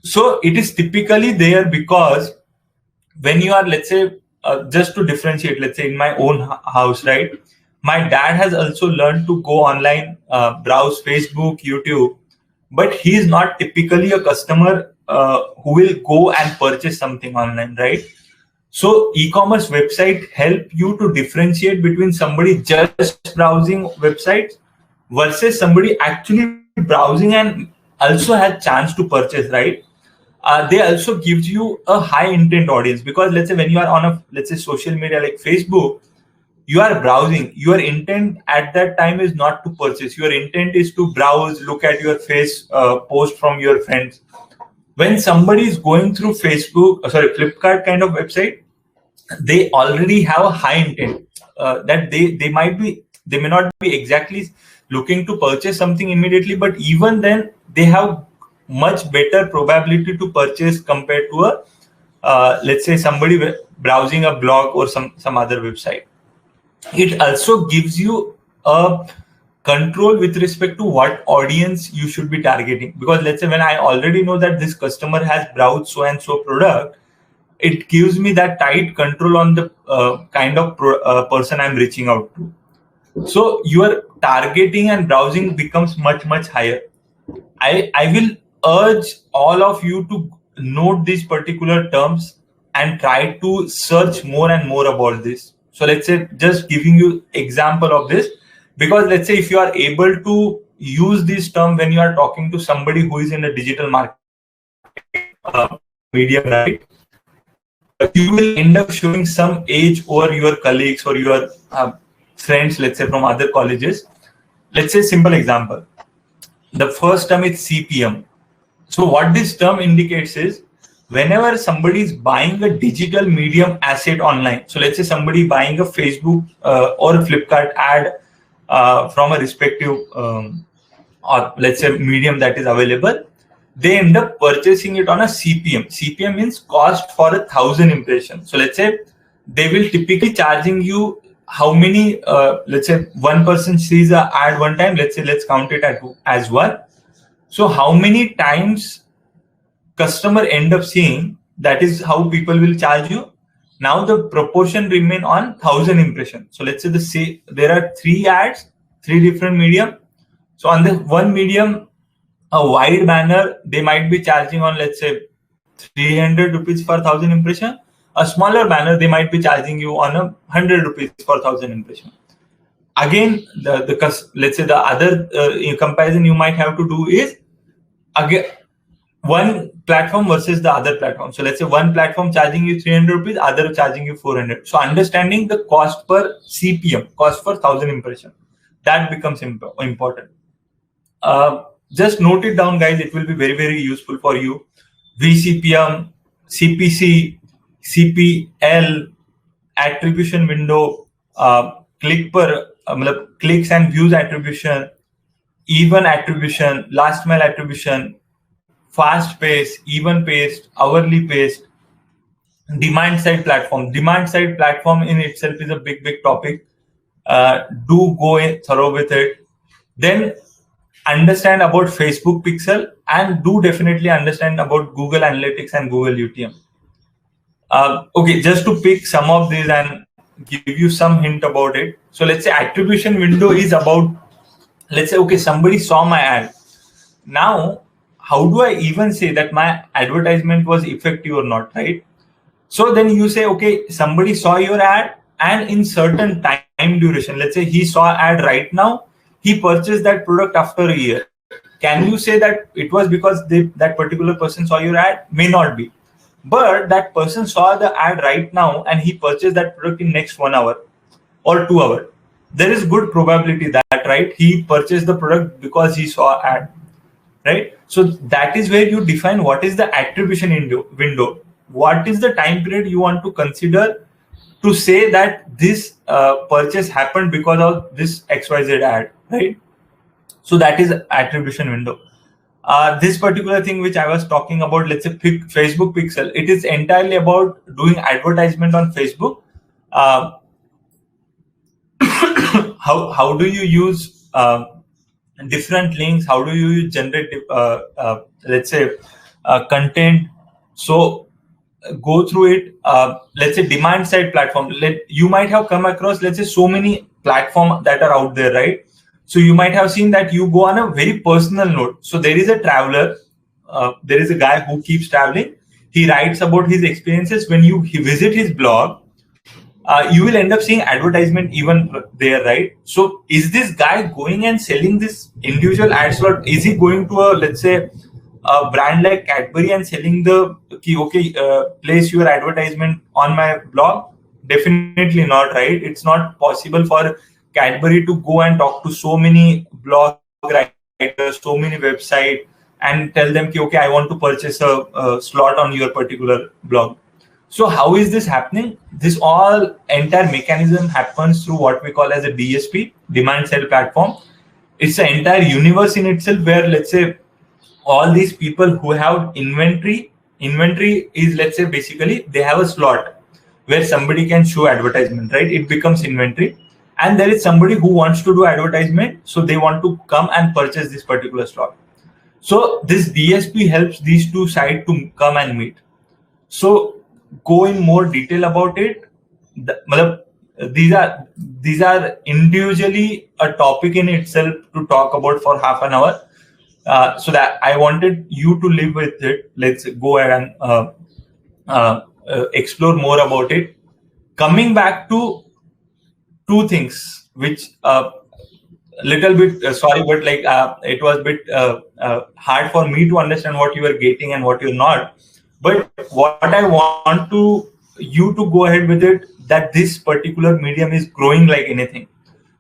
So it is typically there because when you are, let's say, just to differentiate, let's say in my own house, right? My dad has also learned to go online, browse Facebook, YouTube, but he is not typically a customer who will go and purchase something online, right? So e-commerce website help you to differentiate between somebody just browsing websites versus somebody actually browsing and also has chance to purchase, right? They also gives you a high intent audience, because let's say when you are on a, let's say, social media like Facebook, you are browsing. Your intent at that time is not to purchase. Your intent is to browse, look at your face, post from your friends. When somebody is going through Flipkart kind of website, they already have a high intent that they may not be exactly looking to purchase something immediately, but even then they have much better probability to purchase compared to let's say somebody browsing a blog or some other website. It also gives you a control with respect to what audience you should be targeting, because let's say when I already know that this customer has browsed so and so product, it gives me that tight control on the kind of person I'm reaching out to. So your targeting and browsing becomes much higher. I will urge all of you to note these particular terms and try to search more and more about this. So let's say, just giving you example of this, because let's say if you are able to use this term when you are talking to somebody who is in a digital market medium, right, you will end up showing some age over your colleagues or your friends, let's say from other colleges. Let's say simple example. The first term is CPM. So what this term indicates is whenever somebody is buying a digital medium asset online, so let's say somebody buying a Facebook or a Flipkart ad from a respective or let's say medium that is available, they end up purchasing it on a CPM. CPM means cost for 1,000 impressions. So let's say they will typically charging you how many, let's say one person sees an ad one time, let's count it as one. So how many times customer end up seeing, that is how people will charge you. Now the proportion remain on 1,000 impressions. So let's say there are 3 ads, 3 different medium. So on the one medium, a wide banner, they might be charging on, let's say 300 rupees for 1,000 impression. A smaller banner, they might be charging you on 100 rupees for 1,000 impression. Again, let's say the other comparison you might have to do is again one platform versus the other platform. So let's say one platform charging you 300 rupees, other charging you 400. So understanding the cost per CPM, cost per 1,000 impression, that becomes important. Just note it down, guys. It will be very, very useful for you. VCPM, CPC, CPL, attribution window, clicks and views attribution, even attribution, last mile attribution, fast pace, even paced, hourly paced, demand side platform. Demand side platform in itself is a big topic. Do go thorough with it. Then understand about Facebook pixel, and do definitely understand about Google Analytics and Google UTM. Okay, just to pick some of these and give you some hint about it. So let's say attribution window is about, let's say, okay, somebody saw my ad. Now, how do I even say that my advertisement was effective or not, right? So then you say, okay, somebody saw your ad and in certain time duration, let's say he saw ad right now, he purchased that product after a year. Can you say that it was because that particular person saw your ad? May not be. But that person saw the ad right now and he purchased that product in next 1 hour or 2 hours. There is good probability that, right, he purchased the product because he saw ad, right? So that is where you define what is the attribution window. What is the time period you want to consider to say that this purchase happened because of this XYZ ad, right? So that is attribution window. This particular thing which I was talking about, let's say Facebook pixel, it is entirely about doing advertisement on Facebook. How do you use different links? How do you generate, let's say, content? So go through it. Let's say demand side platform. You might have come across, let's say, so many platforms that are out there, right? So you might have seen that you go on a very personal note. So there is a traveler, there is a guy who keeps traveling. He writes about his experiences. When you visit his blog, you will end up seeing advertisement even there, right? So is this guy going and selling this individual ad slot? Is he going to let's say a brand like Cadbury and selling place your advertisement on my blog? Definitely not, right? It's not possible for Cadbury to go and talk to so many blog writers, so many websites, and tell them, okay, I want to purchase a slot on your particular blog. So how is this happening? This all entire mechanism happens through what we call as a DSP, demand side platform. It's an entire universe in itself where, let's say, all these people who have inventory is, let's say, basically they have a slot where somebody can show advertisement, right? It becomes inventory. And there is somebody who wants to do advertisement, so they want to come and purchase this particular slot. So this DSP helps these two sides to come and meet. So go in more detail about it. These are individually a topic in itself to talk about for half an hour. So that I wanted you to live with it. Let's go ahead and explore more about it. Coming back to two things, which little bit sorry, but like it was a bit hard for me to understand what you are getting and what you're not. But what I want you to go ahead with it, that this particular medium is growing like anything.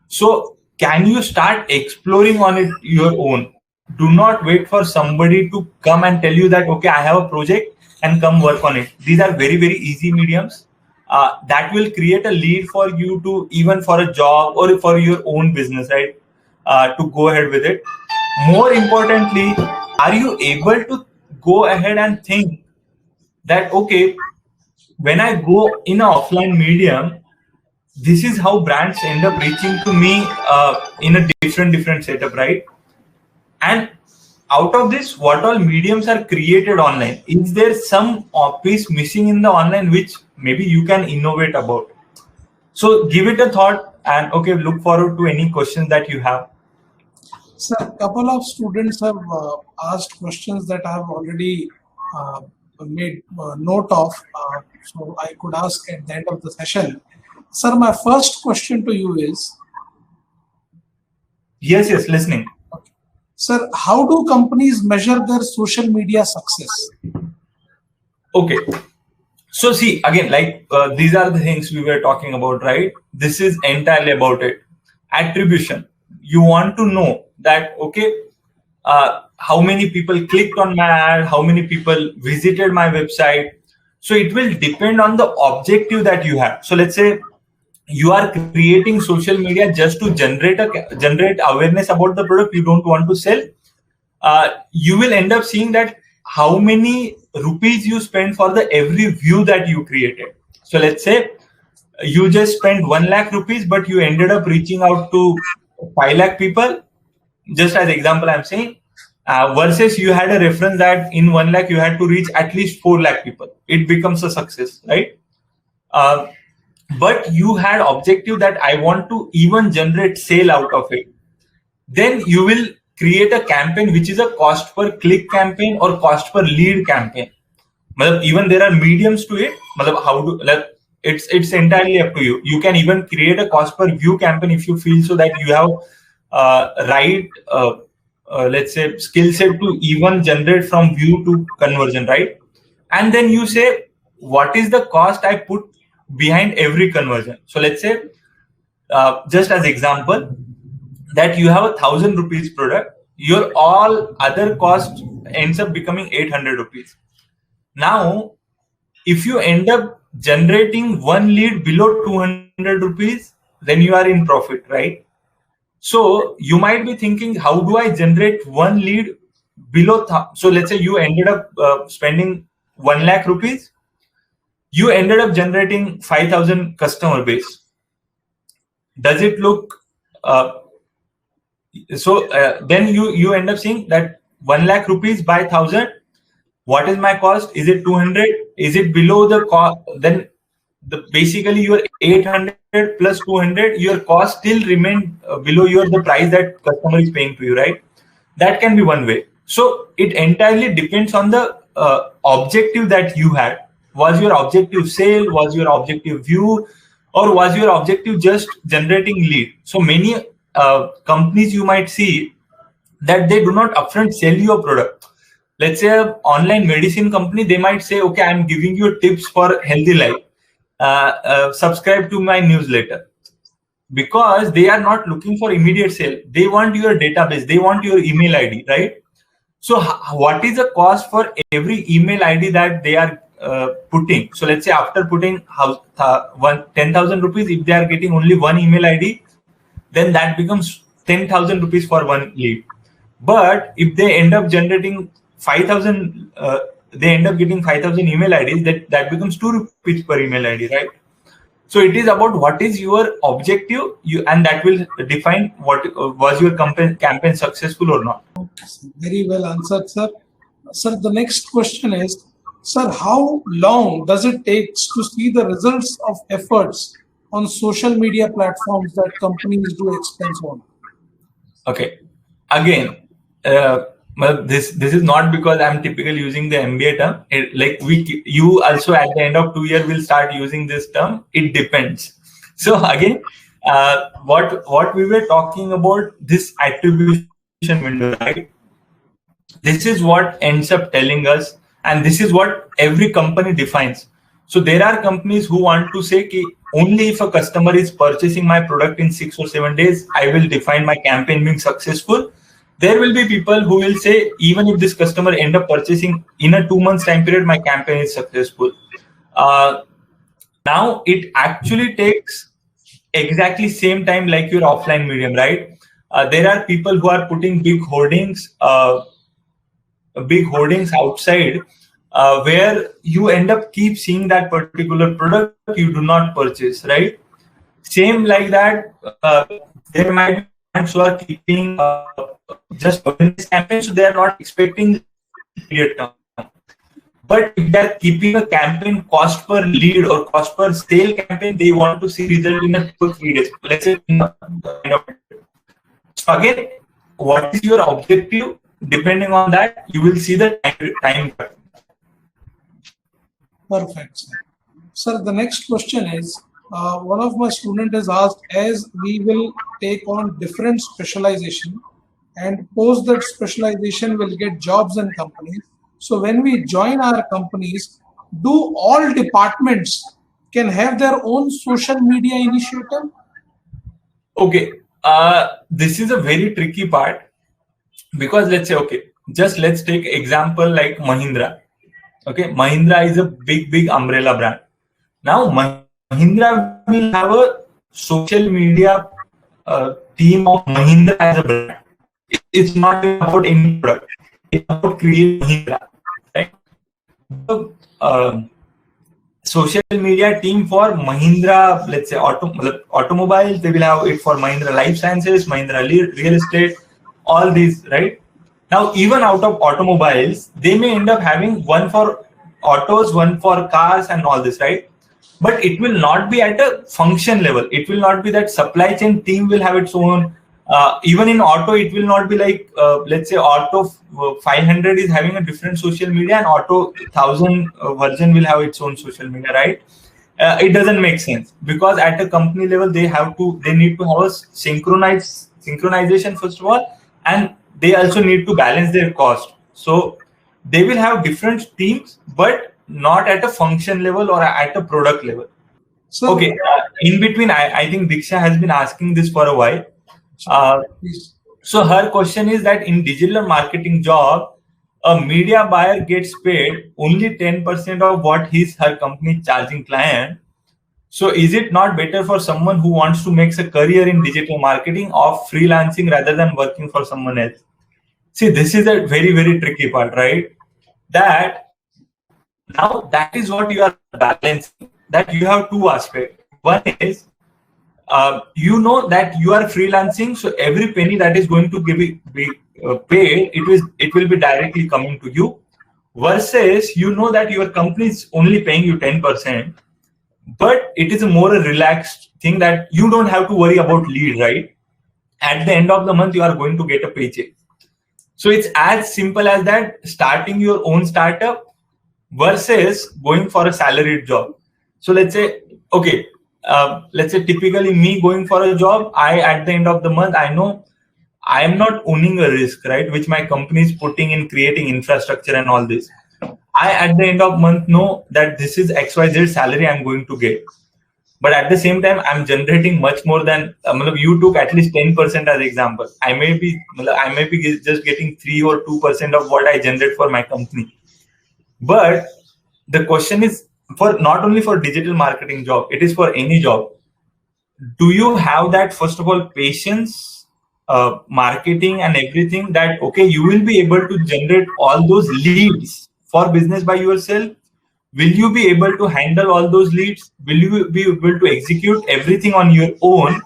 So can you start exploring on it your own? Do not wait for somebody to come and tell you that, okay, I have a project, and come work on it. These are very, very easy mediums that will create a lead for you to, even for a job or for your own business, right? To go ahead with it. More importantly, are you able to go ahead and think that, okay, when I go in an offline medium, this is how brands end up reaching to me in a different setup, right? And out of this, what all mediums are created online? Is there some piece missing in the online which maybe you can innovate about? So give it a thought, and okay, look forward to any questions that you have. Sir, a couple of students have asked questions that I have already made note of, so I could ask at the end of the session. Sir, my first question to you is, Yes, listening. sir, how do companies measure their social media success? Okay. So see, again, like these are the things we were talking about, right? This is entirely about it. Attribution. You want to know that, okay, how many people clicked on my ad, how many people visited my website. So it will depend on the objective that you have. So let's say you are creating social media just to generate awareness about the product you don't want to sell. You will end up seeing that how many rupees you spend for the every view that you created. So let's say you just spent 1 lakh rupees, but you ended up reaching out to 5 lakh people. Just as example, I'm saying, versus you had a reference that in 1 lakh you had to reach at least 4 lakh people. It becomes a success, right? But you had objective that I want to even generate sale out of it. Then you will create a campaign which is a cost per click campaign or cost per lead campaign. Even there are mediums to it. It's entirely up to you. You can even create a cost per view campaign if you feel so that you have right let's say skill set to even generate from view to conversion, right? And then you say, what is the cost I put behind every conversion? So let's say just as example, that you have 1,000 rupees product, your all other cost ends up becoming 800 rupees. Now, if you end up generating one lead below 200 rupees, then you are in profit, right? So you might be thinking, how do I generate one lead below? So let's say you ended up spending 1 lakh rupees. You ended up generating 5,000 customer base. Does it look then you end up seeing that 1 lakh rupees by 1,000. What is my cost? Is it 200? Is it below the cost? Then basically your 800 plus 200, your cost still remain below the price that customer is paying to you, right? That can be one way. So it entirely depends on the objective that you had. Was your objective sale? Was your objective view? Or was your objective just generating lead? So many companies you might see that they do not upfront sell you a product. Let's say an online medicine company, they might say, okay, I'm giving you tips for healthy life. Subscribe to my newsletter. Because they are not looking for immediate sale. They want your database. They want your email ID, right? So what is the cost for every email ID that they are putting? So let's say after putting 10,000 rupees, if they are getting only one email ID, then that becomes 10,000 rupees for one lead. But if they end up generating 5,000, they end up getting 5,000 email IDs, that becomes 2 rupees per email ID, right? So it is about what is your objective, and that will define what was your campaign successful or not. Very well answered, sir. Sir, the next question is, sir, how long does it take to see the results of efforts on social media platforms that companies do expense on? Okay, again, this is not because I'm typically using the MBA term. You also at the end of 2 years will start using this term. It depends. So again, what we were talking about, this attribution window, right? This is what ends up telling us, and this is what every company defines. So there are companies who want to say कि only if a customer is purchasing my product in 6 or 7 days, I will define my campaign being successful. there will be people who will say, even if this customer end up purchasing in a 2 months time period, my campaign is successful. Now it actually takes exactly same time like your offline medium, right? There are people who are putting big hoardings outside, where you end up keep seeing that particular product you do not purchase, right? Same like that, there might be brands who are keeping just awareness campaigns, so they are not expecting immediate term. But if they are keeping a campaign cost per lead or cost per sale campaign, they want to see result in a 2 or 3 days. Let's say, so again, what is your objective? Depending on that, you will see the time. Perfect, sir. Sir, the next question is, one of my students has asked, as we will take on different specialization and post that specialization will get jobs in companies. So when we join our companies, do all departments can have their own social media initiative? Okay, this is a very tricky part, because let's say, okay, just let's take example like Mahindra. Okay, Mahindra is a big umbrella brand. Now Mahindra will have a social media team of Mahindra as a brand. It's not about any product. It's about creating Mahindra, right? So, social media team for Mahindra, let's say automobiles, they will have it for Mahindra Life Sciences, Mahindra Real Estate, all these, right? Now, even out of automobiles, they may end up having one for autos, one for cars, and all this, right? But it will not be at a function level. It will not be that supply chain team will have its own. Even in auto, it will not be like, let's say, auto 500 is having a different social media, and auto 1000 version will have its own social media, right? It doesn't make sense, because at a company level, they need to have a synchronization first of all, and they also need to balance their cost. So they will have different teams, but not at a function level or at a product level. So, okay, in between, I think Diksha has been asking this for a while. So her question is that in digital marketing job, a media buyer gets paid only 10% of what her company charging client. So is it not better for someone who wants to make a career in digital marketing of freelancing rather than working for someone else? See, this is a very tricky part, right? That now that is what you are balancing. That you have two aspects. One is, you know that you are freelancing, so every penny that is going to be paid, it will be directly coming to you. Versus, you know that your company is only paying you 10%, but it is a more relaxed thing that you don't have to worry about lead, right? At the end of the month, you are going to get a paycheck. So it's as simple as that, starting your own startup versus going for a salaried job. So let's say, okay, let's say typically me going for a job, at the end of the month, I know I am not owning a risk, right? Which my company is putting in creating infrastructure and all this. I, at the end of month, know that this is XYZ salary I'm going to get. But at the same time, I'm generating much more than, you took at least 10% as example. I may be just getting 3 or 2% of what I generate for my company. But the question is, for not only for digital marketing job, it is for any job. Do you have that, first of all, patience, marketing and everything, that, okay, you will be able to generate all those leads for business by yourself? Will you be able to handle all those leads? Will you be able to execute everything on your own?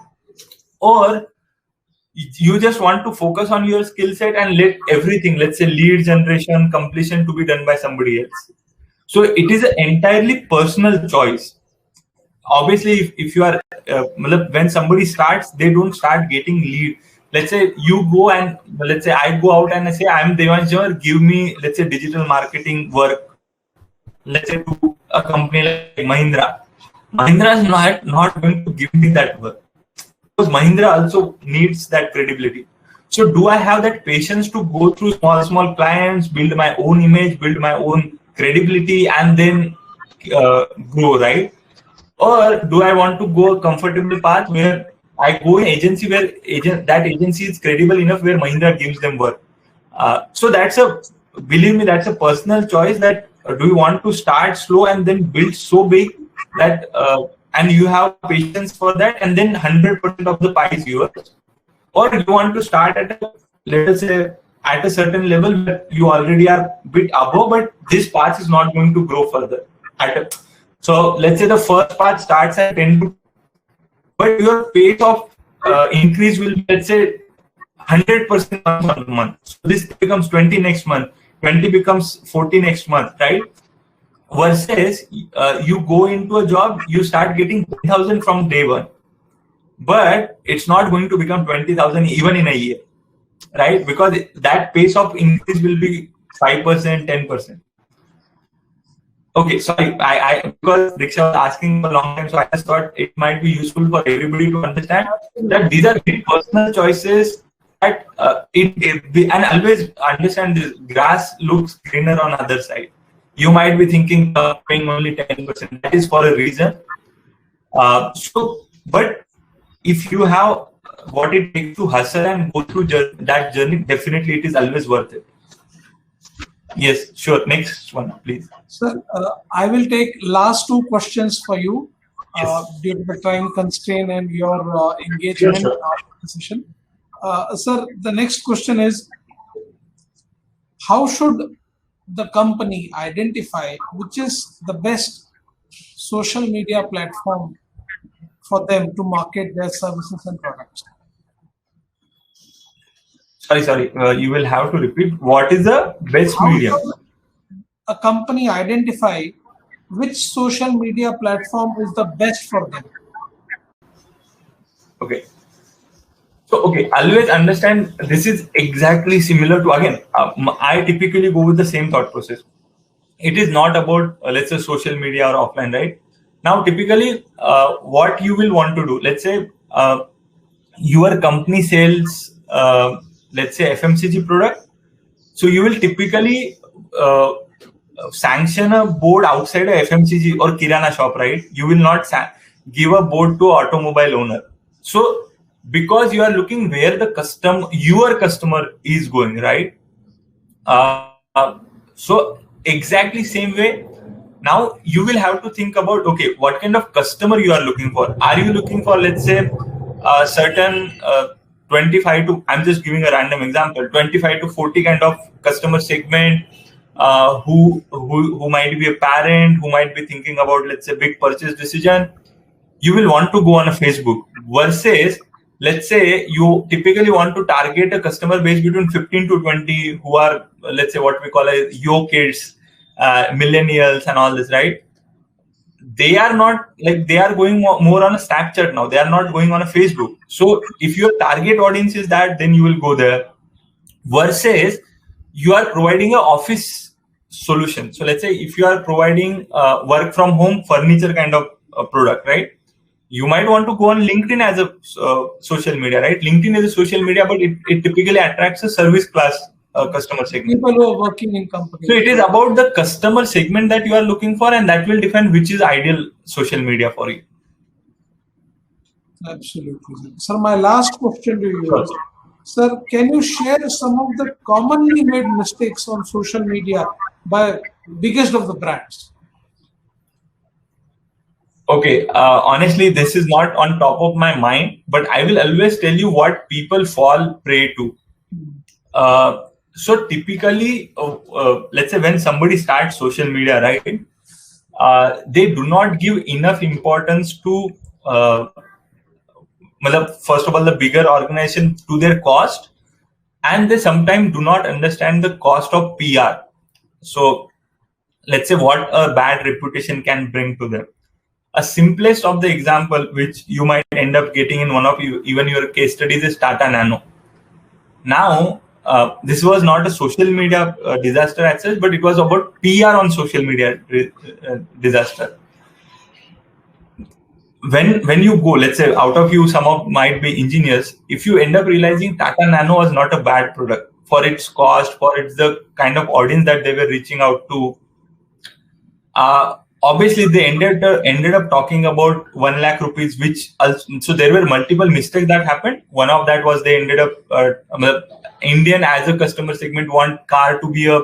Or you just want to focus on your skill set and let everything, let's say lead generation, completion, to be done by somebody else? So it is an entirely personal choice. Obviously, if you are, when somebody starts, they don't start getting lead. Let's say you go and, let's say I go out and I say, I'm Devansh, give me, let's say, digital marketing work. Let's say to a company like Mahindra. Mahindra is not going to give me that work, because Mahindra also needs that credibility. So do I have that patience to go through small clients, build my own image, build my own credibility, and then grow, right? Or do I want to go a comfortable path where I go in agency where that agency is credible enough where Mahindra gives them work. So believe me, that's a personal choice. That do you want to start slow and then build so big that and you have patience for that, and then 100% of the pie is yours, or you want to start at let us say at a certain level where you already are a bit above, but this path is not going to grow further. So let's say the first path starts at 10 to, but your pace of increase will be, let's say, 100% month on month. So this becomes 20 next month, 20 becomes 40 next month, right? Versus you go into a job, you start getting 10,000 from day one, but it's not going to become 20,000 even in a year, right? Because that pace of increase will be 5%, 10%. Okay, sorry, I because Diksha was asking for a long time, so I just thought it might be useful for everybody to understand that these are very personal choices. That and always understand this: grass looks greener on other side. You might be thinking paying only 10%. That is for a reason. But if you have what it takes to hustle and go through that journey, definitely it is always worth it. Yes, sure. Next one, please. Sir, I will take last two questions for you due to the time constraint and your engagement session. Sir, the next question is, how should the company identify which is the best social media platform for them to market their services and products? Sorry. You will have to repeat. What is the best medium? A company identify which social media platform is the best for them? Okay. So, always understand this is exactly similar to, again, I typically go with the same thought process. It is not about, let's say, social media or offline, right? Now, typically, what you will want to do, let's say, your company sells, let's say, FMCG product. So, you will typically sanction a board outside a FMCG or Kirana shop, right? You will not give a board to an automobile owner. So, because you are looking where your customer is going, right? So exactly same way. Now you will have to think about, okay, what kind of customer you are looking for. Are you looking for, let's say, a certain 25 to, I'm just giving a random example, 25 to 40 kind of customer segment, who might be a parent, who might be thinking about, let's say, big purchase decision. You will want to go on a Facebook, versus, let's say, you typically want to target a customer base between 15 to 20 who are, let's say, what we call as yo kids, millennials and all this, right? They are not like, they are going more on a Snapchat now. They are not going on a Facebook. So if your target audience is that, then you will go there. Versus you are providing an office solution. So let's say if you are providing work from home furniture kind of product, right? You might want to go on LinkedIn as a social media, right? LinkedIn is a social media, but it typically attracts a service class customer segment. People who are working in companies. So it is about the customer segment that you are looking for, and that will define which is ideal social media for you. Absolutely. Sir, my last question to you is, sir, can you share some of the commonly made mistakes on social media by biggest of the brands? Okay, honestly, this is not on top of my mind, but I will always tell you what people fall prey to. So typically, let's say when somebody starts social media, right, they do not give enough importance to, first of all, the bigger organization, to their cost, and they sometimes do not understand the cost of PR. So let's say what a bad reputation can bring to them. A simplest of the example, which you might end up getting in one of even your case studies, is Tata Nano. Now, this was not a social media disaster as such, but it was about PR on social media disaster. When you go, let's say, out of you, some of might be engineers. If you end up realizing Tata Nano was not a bad product for its cost, for its the kind of audience that they were reaching out to, obviously they ended up talking about 1 lakh rupees, which also, so there were multiple mistakes that happened. One of that was they ended up Indian as a customer segment want car to be a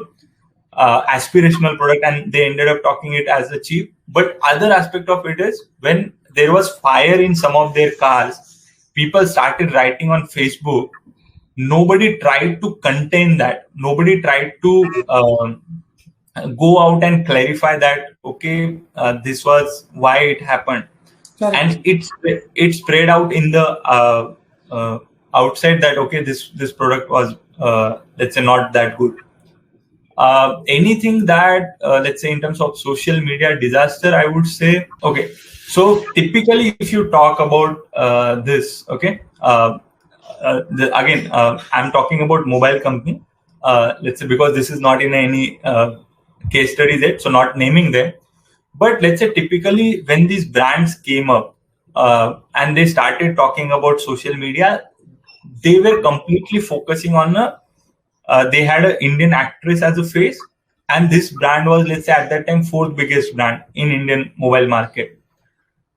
aspirational product, and they ended up talking it as a cheap. But other aspect of it is when there was fire in some of their cars, people started writing on Facebook. Nobody tried to contain that. Nobody tried to go out and clarify that, okay, this was why it happened. Correct. And it spread out in the outside that, okay, this product was let's say not that good. Anything that let's say in terms of social media disaster, I would say, okay, so typically if you talk about this, okay, again, I'm talking about mobile company, let's say, because this is not in any case studies yet, so not naming them. But let's say typically when these brands came up and they started talking about social media, they were completely focusing on they had an Indian actress as a face, and this brand was, let's say, at that time, 4th biggest brand in Indian mobile market.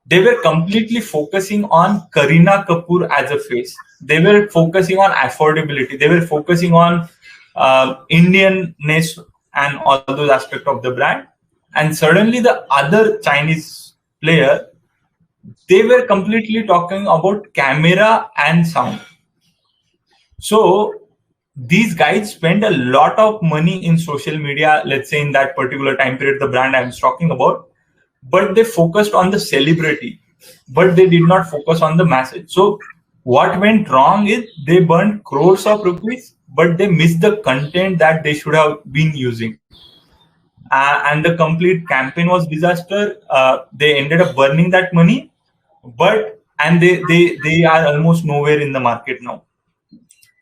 They were completely focusing on Kareena Kapoor as a face. They were focusing on affordability. They were focusing on Indianness and all those aspects of the brand. And suddenly the other Chinese player, they were completely talking about camera and sound. So these guys spend a lot of money in social media, let's say in that particular time period, the brand I'm talking about, but they focused on the celebrity, but they did not focus on the message. So what went wrong is they burned crores of rupees, but they missed the content that they should have been using. And the complete campaign was disaster. They ended up burning that money, and they are almost nowhere in the market now.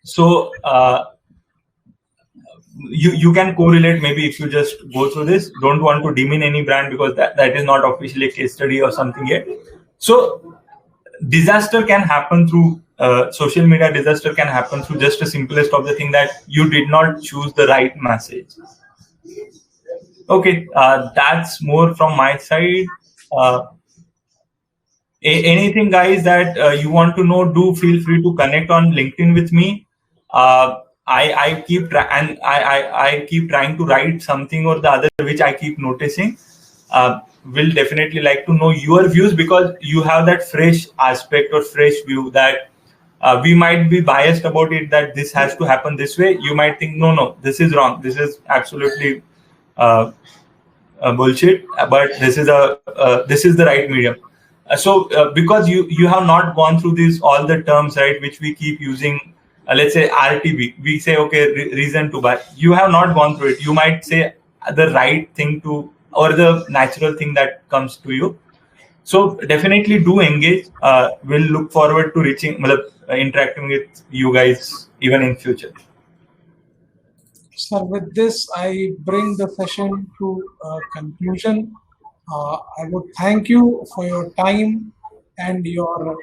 So you can correlate, maybe if you just go through this. Don't want to demean any brand because that is not officially a case study or something yet. So disaster can happen through social media. Disaster can happen through just the simplest of the thing, that you did not choose the right message. Okay, that's more from my side. Anything, guys, that you want to know, do feel free to connect on LinkedIn with me. I keep I keep trying to write something or the other, which I keep noticing. Will definitely like to know your views, because you have that fresh aspect or fresh view that we might be biased about it, that this has to happen this way. You might think, no, this is wrong. This is absolutely bullshit. But this is the right medium. So because you have not gone through these all the terms, right, which we keep using. Let's say RTB, we say, okay, reason to buy. You have not gone through it. You might say the right thing to, or the natural thing that comes to you. So definitely do engage. We'll look forward to interacting with you guys even in future. Sir, with this, I bring the session to a conclusion. I would thank you for your time and your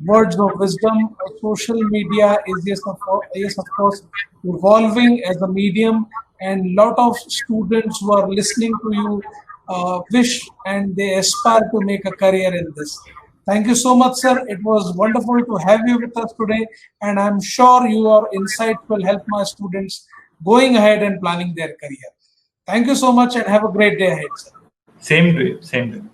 words of wisdom. Social media is, yes, of course, evolving as a medium, and lot of students who are listening to you wish and they aspire to make a career in this. Thank you so much, sir. It was wonderful to have you with us today, and I'm sure your insights will help my students going ahead and planning their career. Thank you so much, and have a great day ahead, sir. Same to you. Same to you.